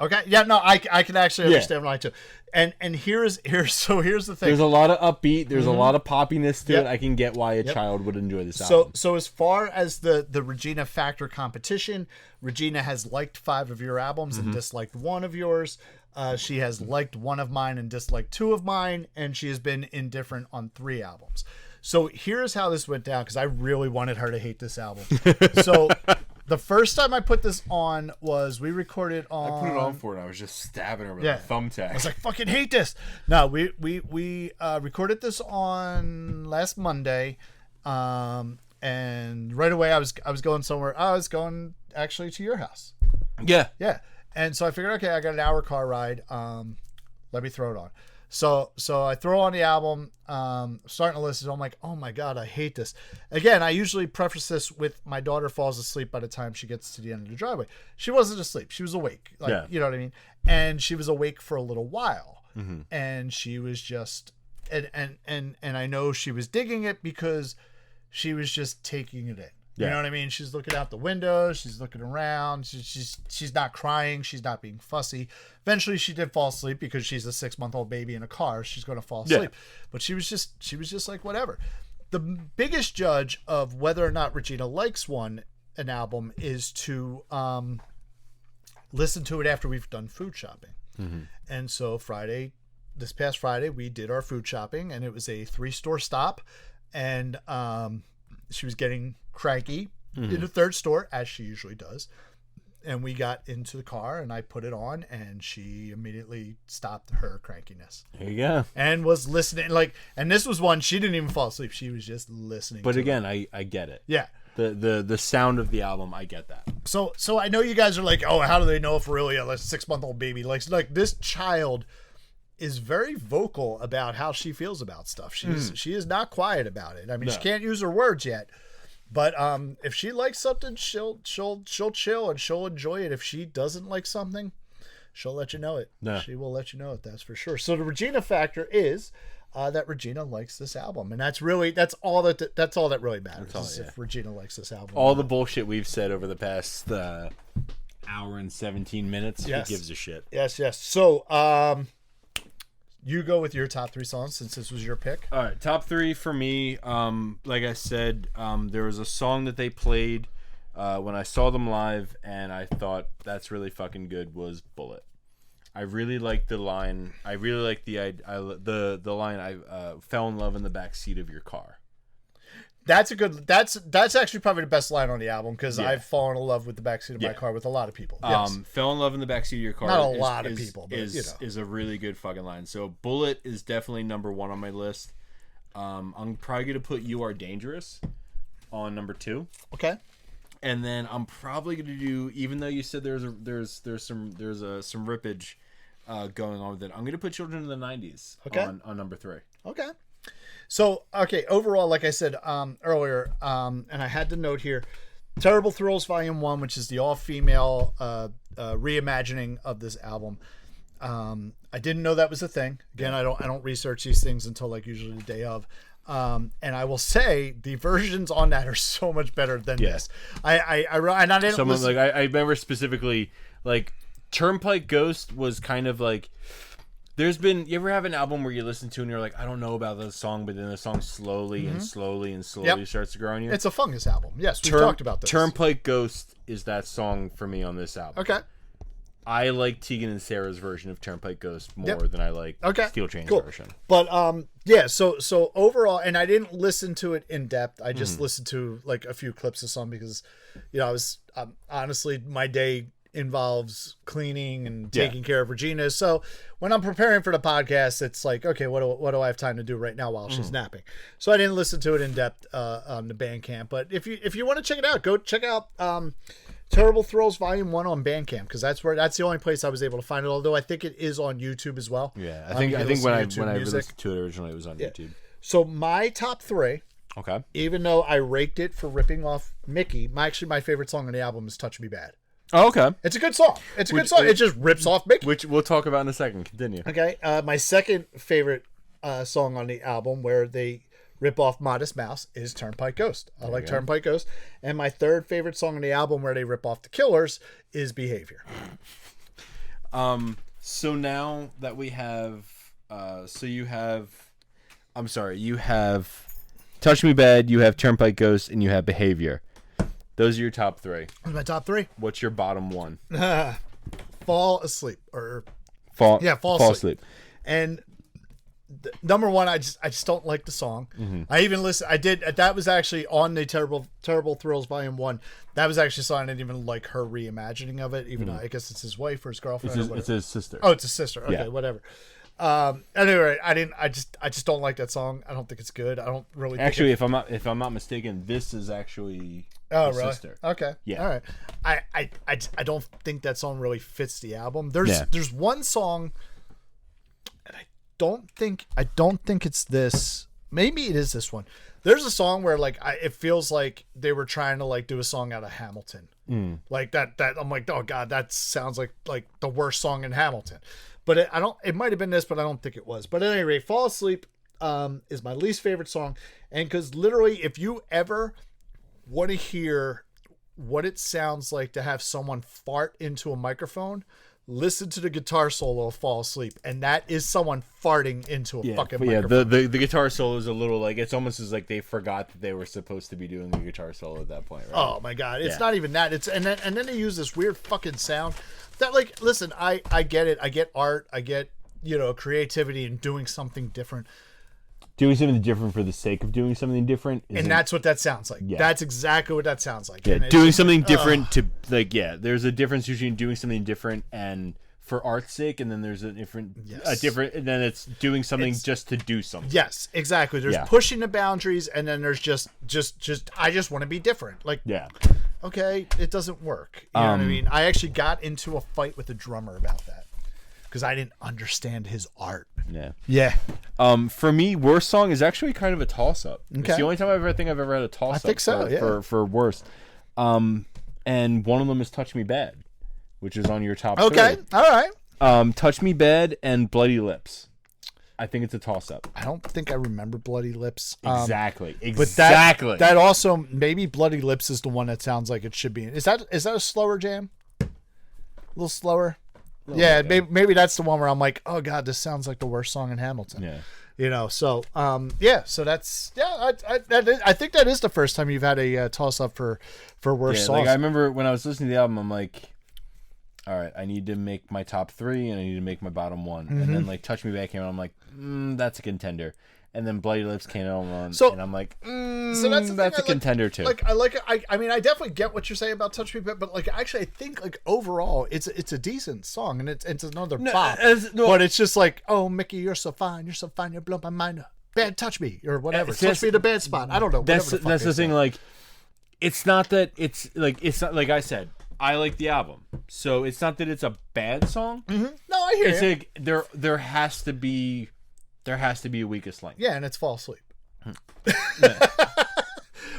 A: Okay. Yeah. No. I can actually understand why too. And here's the thing.
B: There's a lot of upbeat. There's a lot of poppiness to it. I can get why a child would enjoy this album.
A: So as far as the Regina Factor competition, Regina has liked 5 of your albums and disliked 1 of yours. She has liked 1 of mine and disliked 2 of mine, and she has been indifferent on 3 albums. So here's how this went down because I really wanted her to hate this album. So. The first time I put this on was we recorded on.
C: I put it on for it. I was just stabbing her with a thumbtack.
A: I was like, "Fucking hate this." No, we recorded this on last Monday, and right away I was going somewhere. I was going actually to your house.
B: Yeah.
A: And so I figured, okay, I got an hour car ride. Let me throw it on. So I throw on the album, starting to listen. I'm like, oh my God, I hate this. Again, I usually preface this with my daughter falls asleep by the time she gets to the end of the driveway. She wasn't asleep. She was awake. You know what I mean? And she was awake for a little while. Mm-hmm. And she was just, and I know she was digging it because she was just taking it in. You know what I mean? She's looking out the window. She's looking around. She's not crying. She's not being fussy. Eventually, she did fall asleep because she's a 6-month-old baby in a car. She's going to fall asleep. But she was just like, whatever. The biggest judge of whether or not Regina likes an album is to listen to it after we've done food shopping. Mm-hmm. And so this past Friday, we did our food shopping, and it was a 3-store stop. And she was getting cranky in the 3rd store, as she usually does. And we got into the car, and I put it on, and she immediately stopped her crankiness.
B: There you go.
A: And was listening. And this was one, she didn't even fall asleep. She was just listening.
B: But again, I get it.
A: Yeah.
B: The sound of the album, I get that.
A: So I know you guys are like, oh, how do they know if really a 6-month-old baby likes, like this child is very vocal about how she feels about stuff. She is not quiet about it. I mean, she can't use her words yet. But if she likes something, she'll chill and she'll enjoy it. If she doesn't like something, she'll let you know it. No. She will let you know it. That's for sure. So the Regina factor is that Regina likes this album, and that's all that really matters. If Regina likes this album,
B: all the bullshit we've said over the past hour and 17 minutes, who gives a shit?
A: Yes. So you go with your top 3 songs since this was your pick.
B: All right, top 3 for me. Like I said, there was a song that they played when I saw them live, and I thought that's really fucking good. Was "Bullet." I really liked the line. I really liked the line. I fell in love in the backseat of your car.
A: That's actually probably the best line on the album because I've fallen in love with the backseat of my car with a lot of people. Yes.
B: Fell in love in the backseat of your car.
A: Not a lot of people, but
B: is a really good fucking line. So "Bullet" is definitely number 1 on my list. I'm probably gonna put "You Are Dangerous" on number 2.
A: Okay.
B: And then I'm probably gonna do, even though you said there's some rippage going on with it, I'm gonna put "Children of the 90s" on number 3.
A: Okay. So, overall, like I said earlier, and I had the note here, Terrible Thrills Volume 1, which is the all-female reimagining of this album. I didn't know that was a thing. Again, I don't research these things until usually the day of. And I will say the versions on that are so much better than this. I didn't listen.
B: I remember specifically, Turnpike Ghost was kind of like... You ever have an album where you listen to and you're like, I don't know about the song, but then the song slowly and slowly starts to grow on you?
A: It's a Fungus album. Yes, we talked about this.
B: Turnpike Ghost is that song for me on this album.
A: Okay.
B: I like Tegan and Sarah's version of Turnpike Ghost more than I like Steel Chain's version.
A: But yeah, so overall, and I didn't listen to it in depth. I just listened to like a few clips of some because, you know, I was honestly, my day involves cleaning and taking care of Regina. So when I'm preparing for the podcast, it's like, okay, what do I have time to do right now while she's napping? So I didn't listen to it in depth on the Bandcamp. But if you want to check it out, go check out Terrible Thrills Volume 1 on Bandcamp, because that's the only place I was able to find it, although I think it is on YouTube as well.
B: Yeah, I think when I listened to it originally, it was on YouTube.
A: So my top 3,
B: okay,
A: even though I raked it for ripping off Mickey, my favorite song on the album is Touch Me Bad.
B: Oh, okay.
A: It's a good song. It just rips off Mickey.
B: Which we'll talk about in a second. Continue.
A: Okay. My second favorite song on the album, where they rip off Modest Mouse, is Turnpike Ghost. I like Turnpike Ghost. And my third favorite song on the album, where they rip off the Killers, is Behavior.
B: So now that we have, you have Touch Me Bad, you have Turnpike Ghost, and you have Behavior. Those are your top 3.
A: That's my top 3.
B: What's your bottom 1?
A: Fall Asleep.
B: Fall Asleep.
A: And number 1, I just don't like the song. I even listened. That was actually on the Terrible Thrills Volume 1. That was actually a song I didn't even like her reimagining of it. Even though I guess it's his wife or his girlfriend.
B: It's his sister.
A: Oh, it's his sister. Okay, whatever. Anyway, I just don't like that song. I don't think it's good. I don't really
B: actually think if I'm not mistaken, this is actually his sister.
A: Okay.
B: Yeah.
A: All right. I don't think that song really fits the album. There's one song, and I don't think it's this. Maybe it is this one. There's a song where like it feels like they were trying to like do a song out of Hamilton. Like that I'm like, oh god, that sounds like the worst song in Hamilton. But it might have been this, but I don't think it was. But at any rate, Fall Asleep is my least favorite song. And because literally, if you ever want to hear what it sounds like to have someone fart into a microphone, listen to the guitar solo of Fall Asleep. And that is someone farting into a fucking microphone.
B: Yeah, the guitar solo is a little like, it's almost as like they forgot that they were supposed to be doing the guitar solo at that point, right?
A: Oh my god. It's not even that. And then they use this weird fucking sound. That, like, listen, I get it. I get art. I get, creativity and doing something different.
B: Doing something different for the sake of doing something different.
A: And that's what that sounds like. Yeah. That's exactly what that sounds like.
B: Yeah, doing something different to, like, there's a difference between doing something different and for art's sake, and then there's and then it's doing something just to do something.
A: Yes, exactly. There's pushing the boundaries, and then there's just I just want to be different. Like, okay, it doesn't work. You know what I mean? I actually got into a fight with the drummer about that because I didn't understand his art. Yeah.
B: For me, worst song is actually kind of a toss-up.
A: Okay.
B: It's the only time I've ever had a toss-up.
A: I think so,
B: for worst. And one of them is Touch Me Bad, which is on your top 3.
A: Okay, all right.
B: Touch Me Bad and Bloody Lips. I think it's a toss-up.
A: I don't think I remember Bloody Lips.
B: Exactly.
A: But that also, maybe Bloody Lips is the one that sounds like it should be. Is that a slower jam? A little slower? Maybe that's the one where I'm like, oh god, this sounds like the worst song in Hamilton.
B: Yeah.
A: So that's I think that is the first time you've had a toss-up for worst songs.
B: Like I remember when I was listening to the album, I'm like, all right, I need to make my top 3 and I need to make my bottom 1. And then like Touch Me Back came out, I'm like, that's a contender. And then Bloody Lips came out and I'm like,
A: so that's
B: a contender too.
A: Like I mean, I definitely get what you're saying about Touch Me Back, but like actually I think like overall it's a decent song and it's another bop. But it's just like, oh Mickey, you're so fine, you blow my mind. Bad touch me or whatever. Touch me in a bad spot. I don't know.
B: That's the thing. Like, it's not that it's not like I said. I like the album, so it's not that it's a bad song.
A: No, I hear
B: it's
A: you.
B: Like there has to be a weakest link.
A: Yeah, and it's Fall Asleep.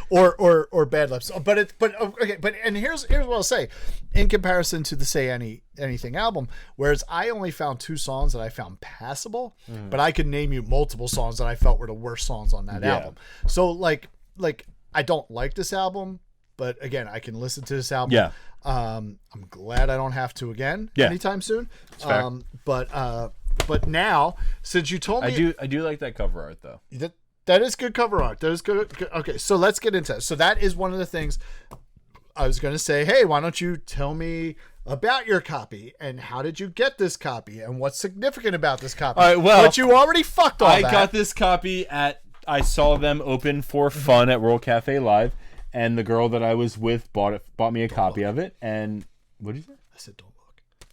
A: or Bad Lips. But here's what I'll say. In comparison to the Say Anything album, whereas I only found 2 songs that I found passable, but I could name you multiple songs that I felt were the worst songs on that album. So like I don't like this album, but again, I can listen to this album.
B: Yeah.
A: I'm glad I don't have to again anytime soon. But now, since you told me,
B: I do like that cover art though.
A: That is good cover art. That is good. Okay, so let's get into it. So that is one of the things I was going to say. Hey, why don't you tell me about your copy and how did you get this copy and what's significant about this copy.
B: All right, well,
A: but you already fucked all that.
B: I got this copy I saw them open for fun at World Cafe Live, and the girl that I was with bought me a copy of it. And what did you say?
A: I said, don't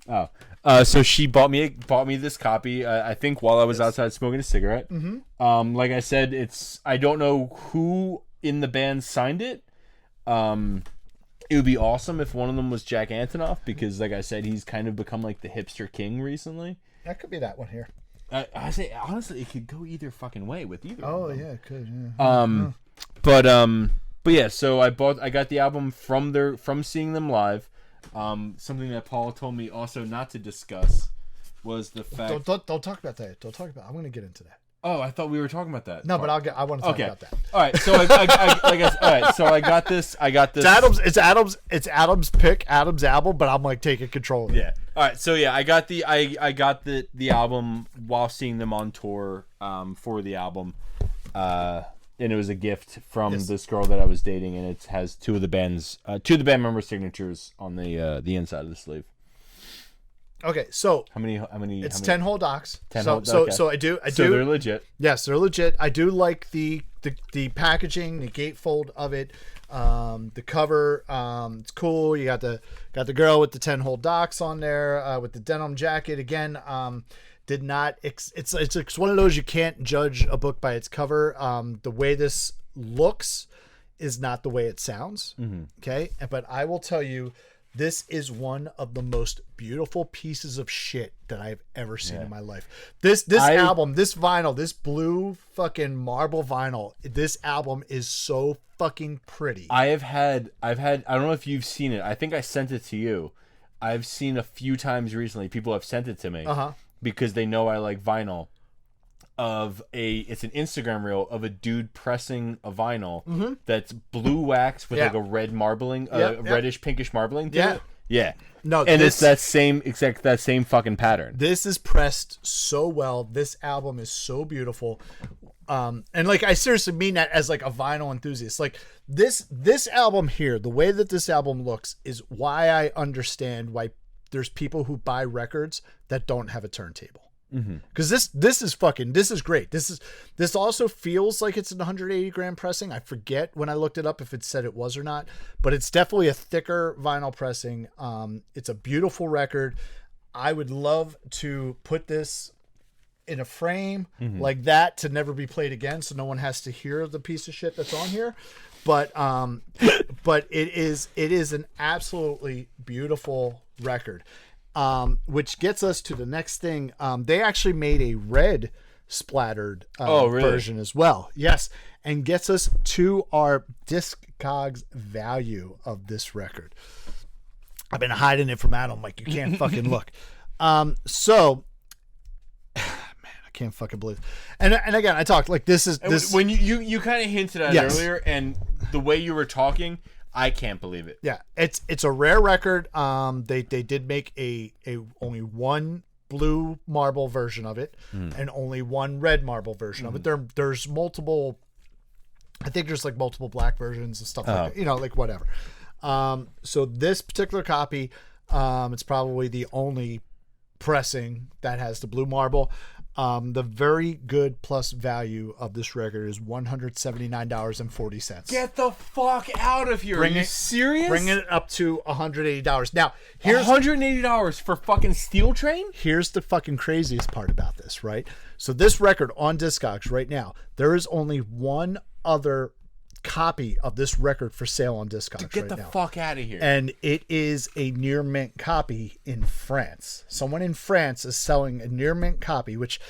A: look.
B: Oh, so she bought me this copy. I think while I was outside smoking a cigarette.
A: Mm-hmm.
B: Like I said, I don't know who in the band signed it. It would be awesome if one of them was Jack Antonoff, because, like I said, he's kind of become like the hipster king recently.
A: That could be that one here.
B: I say honestly, it could go either fucking way with either.
A: Oh yeah, it could. Yeah.
B: But yeah. So I got the album from seeing them live. Something that Paul told me also not to discuss was the fact.
A: Don't talk about that. Don't talk about. I'm going to get into that.
B: Oh, I thought we were talking about that.
A: No, but I want to talk about that.
B: All right, so I guess. All right, so I got this.
A: It's Adam's pick, Adam's album, but I'm like taking control of it.
B: Yeah. All right, so yeah, I got the album while seeing them on tour for the album, and it was a gift from this girl that I was dating, and it has two of the band members' signatures on the inside of the sleeve.
A: Okay, so
B: how many?
A: It's 10 whole docs.
B: 10
A: so,
B: whole.
A: So
B: okay.
A: so I do.
B: So they're legit.
A: Yes, they're legit. I do like the packaging, the gatefold of it, the cover. It's cool. You got the girl with the 10 whole docs on there with the denim jacket. Again, did not. It's one of those you can't judge a book by its cover. The way this looks is not the way it sounds. Mm-hmm. Okay, but I will tell you. This is one of the most beautiful pieces of shit that I've ever seen in my life. This album, this vinyl, this blue fucking marble vinyl, this album is so fucking pretty.
B: I've had, I don't know if you've seen it. I think I sent it to you. I've seen a few times recently. People have sent it to me because they know I like vinyl. It's an Instagram reel of a dude pressing a vinyl that's blue wax with like a red marbling, reddish pinkish marbling to it. Yeah.
A: No,
B: and it's that same fucking pattern.
A: This is pressed so well. This album is so beautiful. And like I seriously mean that as like a vinyl enthusiast. Like this album here, the way that this album looks is why I understand why there's people who buy records that don't have a turntable. Because this is great. This also feels like it's an 180 gram pressing. I forget when I looked it up if it said it was or not, but it's definitely a thicker vinyl pressing. It's a beautiful record. I would love to put this in a frame like that to never be played again, so no one has to hear the piece of shit that's on here. But it is an absolutely beautiful record. Which gets us to the next thing. They actually made a red splattered version as well. Yes. And gets us to our Discogs value of this record. I've been hiding it from Adam like you can't fucking look. So man, I can't fucking believe it. And again, I talked like this
B: when you kind of hinted at it earlier, and the way you were talking, I can't believe it.
A: Yeah, it's a rare record. They did make a only one blue marble version of it and only one red marble version of it. There's multiple. I think there's like multiple black versions and stuff like that. You know, like whatever. So this particular copy, it's probably the only pressing that has the blue marble. The very good plus value of this record is $179.40.
B: Get the fuck out of here! Are you serious?
A: Bring it up to $180. Now, here's
B: $180 for fucking Steel Train?
A: Here's the fucking craziest part about this, right? So this record on Discogs right now, there is only one other copy of this record for sale on Discogs right now.
B: Get the fuck out of here.
A: And it is a near mint copy in France. Someone in France is selling a near mint copy, which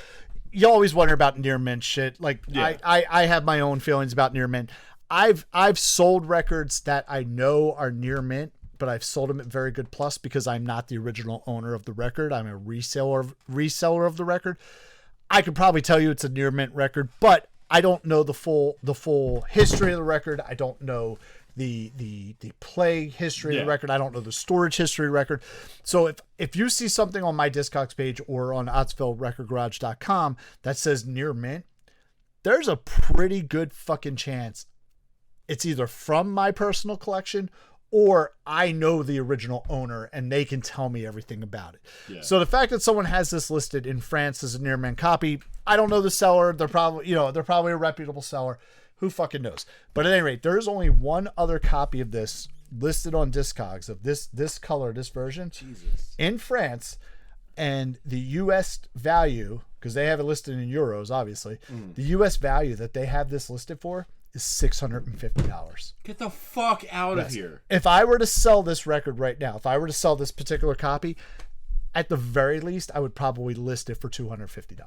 A: you always wonder about near mint shit. Like I have my own feelings about near mint. I've sold records that I know are near mint, but I've sold them at very good plus because I'm not the original owner of the record. I'm a reseller of the record. I could probably tell you it's a near mint record, but I don't know the full history of the record. I don't know the play history of the record. I don't know the storage history record. So if you see something on my Discogs page or on OttsvilleRecordGarage.com that says near mint, there's a pretty good fucking chance it's either from my personal collection or I know the original owner and they can tell me everything about it.
B: Yeah.
A: So the fact that someone has this listed in France as a near man copy, I don't know the seller. They're probably a reputable seller. Who fucking knows? But at any rate, there is only one other copy of this listed on Discogs of this color, this version, in France, and the U.S. value, because they have it listed in euros, obviously, the U.S. value that they have this listed for is $650.
B: Get the fuck out of here.
A: If I were to sell this record right now, if I were to sell this particular copy, at the very least, I would probably list it for $250.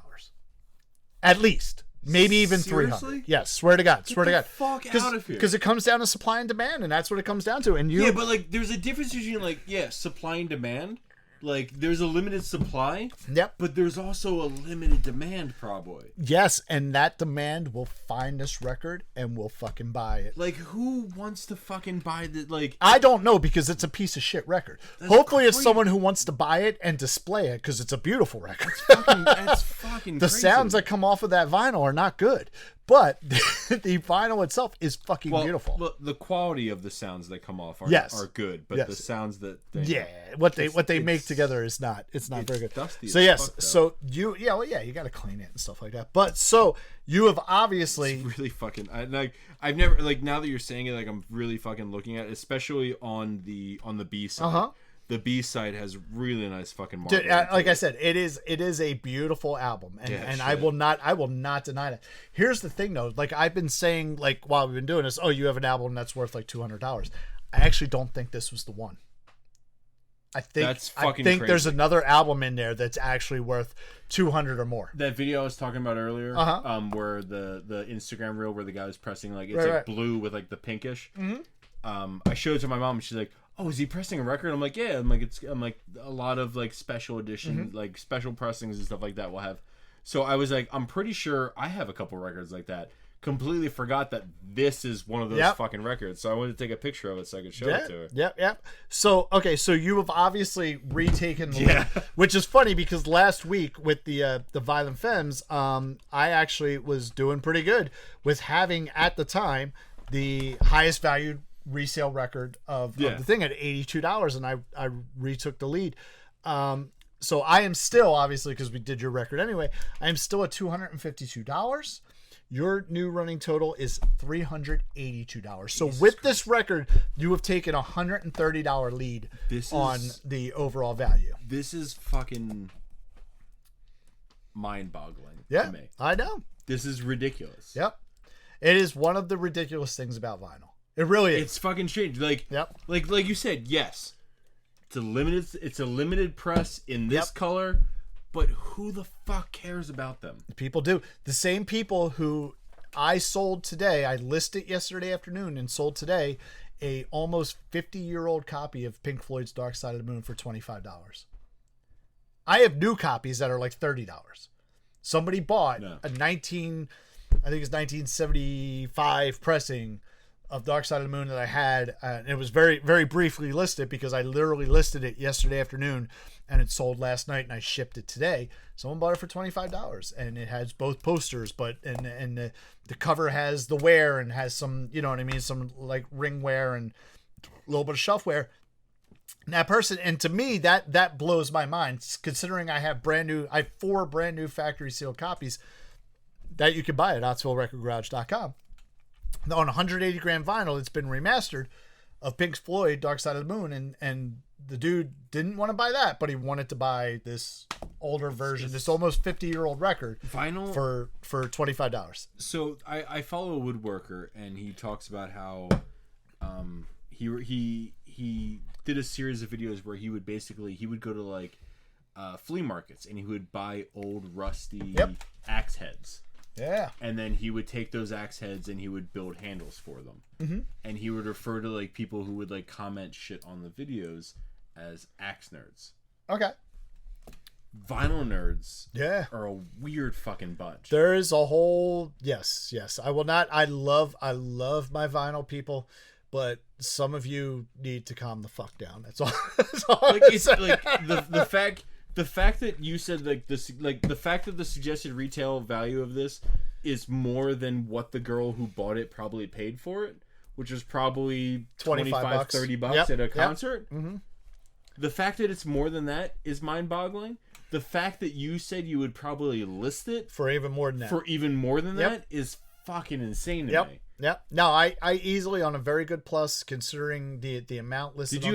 A: At least. Maybe even $300. Yes, swear to God. Swear to God.
B: Fuck out of here.
A: Because it comes down to supply and demand, and that's what it comes down to. And
B: yeah, but like, there's a difference between supply and demand. Like, there's a limited supply.
A: Yep.
B: But there's also a limited demand, probably.
A: Yes, and that demand will find this record and will fucking buy it.
B: Like, who wants to fucking buy the, like...
A: I don't know, because it's a piece of shit record. Hopefully it's someone who wants to buy it and display it, because it's a beautiful record.
B: That's fucking
A: The
B: crazy.
A: sounds that come off of that vinyl are not good. But the vinyl itself is fucking beautiful.
B: Well, the quality of the sounds that come off are good, but the sounds that
A: what they make together is not very good.
B: Dusty
A: so
B: as
A: yes,
B: fuck,
A: so you got to clean it and stuff like that. But so you have obviously
B: it's really fucking I've never now that you're saying it, like, I'm really fucking looking at it, especially on the B side. The B side has really nice fucking marble.
A: Like I said, it is a beautiful album, and I will not deny that. Here's the thing though, like I've been saying, like while we've been doing this, you have an album that's worth like $200. I actually don't think this was the one. I think crazy. There's another album in there that's actually worth $200 or more.
B: That video I was talking about earlier, where the Instagram reel where the guy was pressing blue with like the pinkish. I showed it to my mom and she's like, "Oh, is he pressing a record?" I'm like, "Yeah." I'm like a lot of like special editions, like special pressings and stuff like that we'll have. So I was like, I'm pretty sure I have a couple records like that. Completely forgot that this is one of those fucking records. So I wanted to take a picture of it so I could show it to her.
A: Yep. So so you have obviously retaken the lead, which is funny because last week with the Violent Femmes, I actually was doing pretty good with having at the time the highest valued resale record of the thing at $82, and I retook the lead. So I am still, obviously, because we did your record anyway, I am still at $252. Your new running total is $382. So with this record, you have taken a $130 lead on the overall value.
B: This is fucking mind-boggling to me.
A: I know.
B: This is ridiculous.
A: Yep. It is one of the ridiculous things about vinyl. It really is.
B: It's fucking strange. Like you said, yes. It's a limited press in this color. But who the fuck cares about them?
A: People do. The same people who I sold today, I listed yesterday afternoon and sold today a almost 50-year-old copy of Pink Floyd's Dark Side of the Moon for $25. I have new copies that are like $30. Somebody bought a 1975 pressing of Dark Side of the Moon that I had. It was very, very briefly listed because I literally listed it yesterday afternoon and it sold last night and I shipped it today. Someone bought it for $25 and it has both posters, but and the cover has the wear and has some, you know what I mean, some like ring wear and a little bit of shelf wear. And that person, and to me that blows my mind considering I have 4 brand new factory sealed copies that you can buy at OttsvilleRecordGarage.com. On 180 gram vinyl, it's been remastered of Pink Floyd Dark Side of the Moon, and the dude didn't want to buy that, but he wanted to buy this older version, this almost 50-year-old record
B: vinyl
A: for $25.
B: So I follow a woodworker, and he talks about how he did a series of videos where he would go to like flea markets and he would buy old rusty axe heads.
A: Yeah.
B: And then he would take those axe heads and he would build handles for them. Mm-hmm. And he would refer to like people who would like comment shit on the videos as axe nerds.
A: Okay.
B: Vinyl nerds are a weird fucking bunch.
A: There is a whole yes. I love my vinyl people, but some of you need to calm the fuck down. That's all.
B: Like it's like the fact that you said like this, like the fact that the suggested retail value of this is more than what the girl who bought it probably paid for it
C: which was probably
A: 25 bucks.
C: 30 bucks at a concert.
A: Yep. Mm-hmm.
C: The fact that it's more than that is mind-boggling. The fact that you said you would probably list it
A: for even more than
C: that is fucking insane to me.
A: Yep. No, I easily on a very good plus considering the amount listed.
C: Did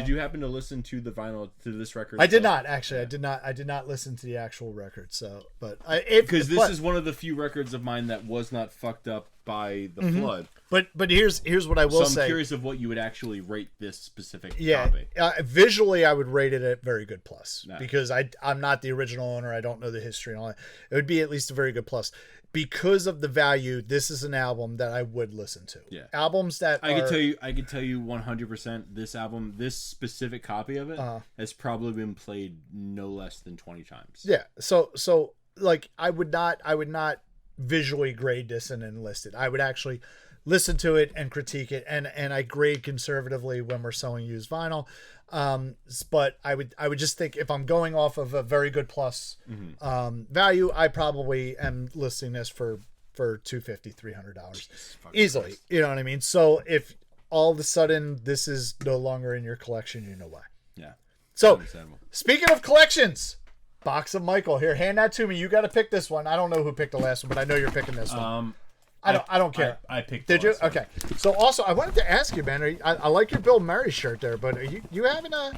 C: you happen to listen to the vinyl to this record?
A: I did not actually. I did not listen to the actual record. So, but
C: because this is one of the few records of mine that was not fucked up by the flood.
A: But here's what I will say.
C: I'm curious of what you would actually rate this specific copy.
A: Visually, I would rate it a very good plus because I'm not the original owner. I don't know the history and all that. It would be at least a very good plus. Because of the value, this is an album that I would listen to.
C: Yeah.
A: Albums that
C: I could tell you 100% this album, this specific copy of it has probably been played no less than 20 times.
A: Yeah. So like I would not visually grade this and then list it. I would actually listen to it and critique it, and I grade conservatively when we're selling used vinyl. But I would just think if I'm going off of a very good plus value, I probably am listing this for $250, $300 easily. Christ. You know what I mean? So if all of a sudden this is no longer in your collection, you know why.
C: Yeah.
A: So speaking of collections, Box of Michael here. Hand that to me. You got to pick this one. I don't know who picked the last one, but I know you're picking this one. I don't care.
C: I picked.
A: Did you? Okay. So also, I wanted to ask you, man. I like your Bill Murray shirt there, but are you having a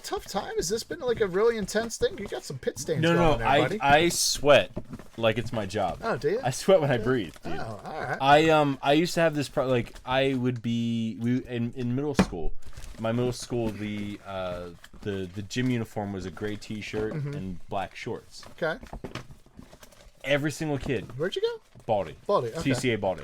A: tough time? Has this been like a really intense thing? You got some pit stains.
B: No,
A: going there, buddy.
B: I sweat like it's my job.
A: Oh, do you?
B: I sweat when I breathe, dude.
A: Oh, all right.
B: I used to have this I would be in middle school. My middle school, the gym uniform was a gray T-shirt and black shorts.
A: Okay.
B: Every single kid.
A: Where'd you go?
B: Baldy.
A: Okay.
B: CCA Baldy.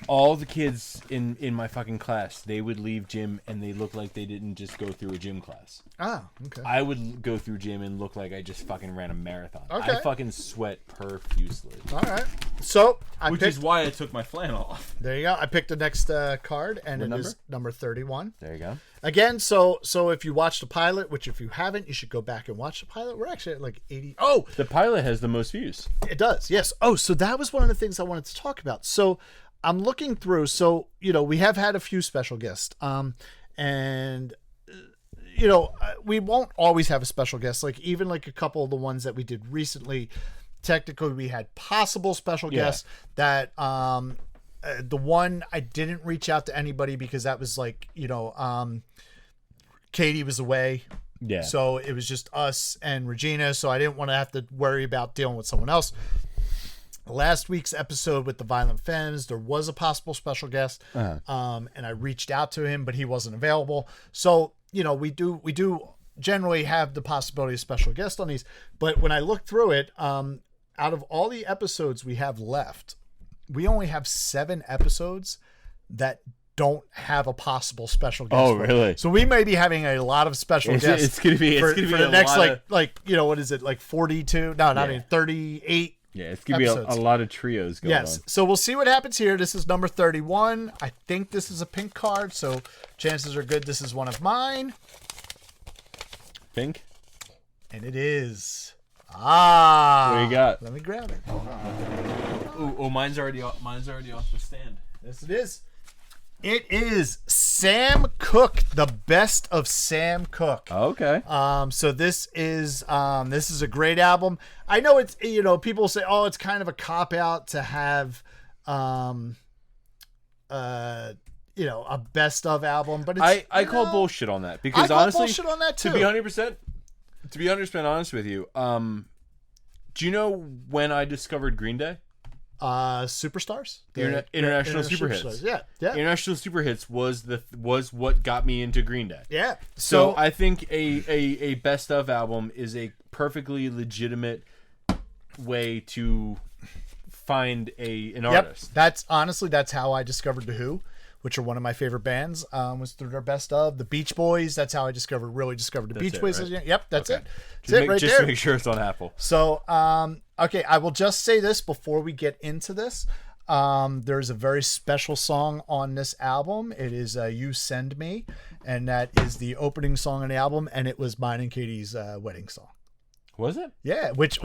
B: All the kids in my fucking class, they would leave gym and they looked like they didn't just go through a gym class.
A: Ah, okay.
B: I would go through gym and look like I just fucking ran a marathon.
A: Okay.
B: I fucking sweat profusely.
A: All right. So
C: which is why I took my flannel off.
A: There you go. I picked the next card, and it is number 31.
B: There you go.
A: Again, so if you watched the pilot, which if you haven't, you should go back and watch the pilot. We're actually at like 80. Oh,
B: the pilot has the most views.
A: It does. Yes. Oh, so that was one of the things I wanted to talk about. So I'm looking through. So we have had a few special guests. And we won't always have a special guest. Like even like a couple of the ones that we did recently. Technically, we had possible special guests that the one I didn't reach out to anybody because that was like Katie was away.
B: Yeah.
A: So it was just us and Regina. So I didn't want to have to worry about dealing with someone else. Last week's episode with the Violent Femmes, there was a possible special guest. And I reached out to him, but he wasn't available. So, we do generally have the possibility of special guest on these. But when I look through it, out of all the episodes we have left, we only have 7 episodes that don't have a possible special guest.
B: Oh, really?
A: So we may be having a lot of special guests.
B: It's gonna be
A: the next what is it, like 42? No, not even 38.
B: Yeah, it's gonna be a lot of trios going on.
A: So we'll see what happens here. This is number 31. I think this is a pink card, so chances are good this is one of mine.
B: Pink?
A: And it is. What
B: do you got?
A: Let me grab it.
C: Oh, mine's already off the stand.
A: Yes, it is. It is Sam Cooke, the best of Sam Cooke.
B: Okay.
A: So this is a great album. I know it's people say, oh, it's kind of a cop out to have a best of album, but it's,
B: I call bullshit on that because honestly,
A: bullshit on that too.
B: To be 100% honest with you, do you know when I discovered Green Day?
A: Superstars,
B: International Super Hits.
A: Yeah.
B: International Super Hits was what got me into Green Day.
A: Yeah.
B: So I think a best of album is a perfectly legitimate way to find an artist.
A: That's how I discovered The Who, which are one of my favorite bands. Was through their best of the Beach Boys. That's how I discovered the Beach Boys.
B: Right?
A: Yep, that's
B: okay.
A: it. That's it right there.
B: To make sure it's on Apple.
A: So, okay, I will just say this before we get into this. There's a very special song on this album. It is "You Send Me," and that is the opening song on the album, and it was mine and Katie's wedding song.
B: Was it?
A: Yeah, which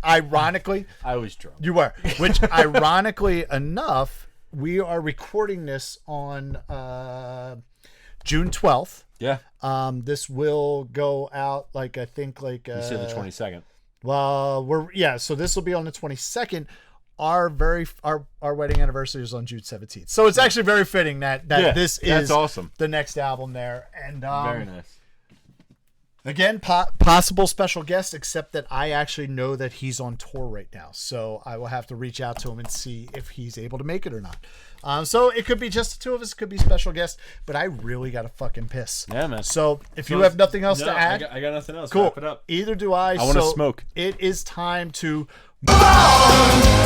A: ironically
B: I was drunk.
A: You were, which ironically enough we are recording this on June 12th.
B: Yeah.
A: This will go out you said
B: the 22nd.
A: Well, so this will be on the 22nd. Our wedding anniversary is on June 17th. So it's actually very fitting that this is
B: awesome.
A: The next album there. And
B: very nice.
A: Again, possible special guest, except that I actually know that he's on tour right now. So I will have to reach out to him and see if he's able to make it or not. So it could be just the two of us. It could be special guests. But I really got to fucking piss.
B: Yeah, man.
A: So if you have nothing else to add.
C: I got nothing else.
A: Cool.
C: Wrap it up.
A: Either do I.
B: I want to smoke.
A: It is time to move on.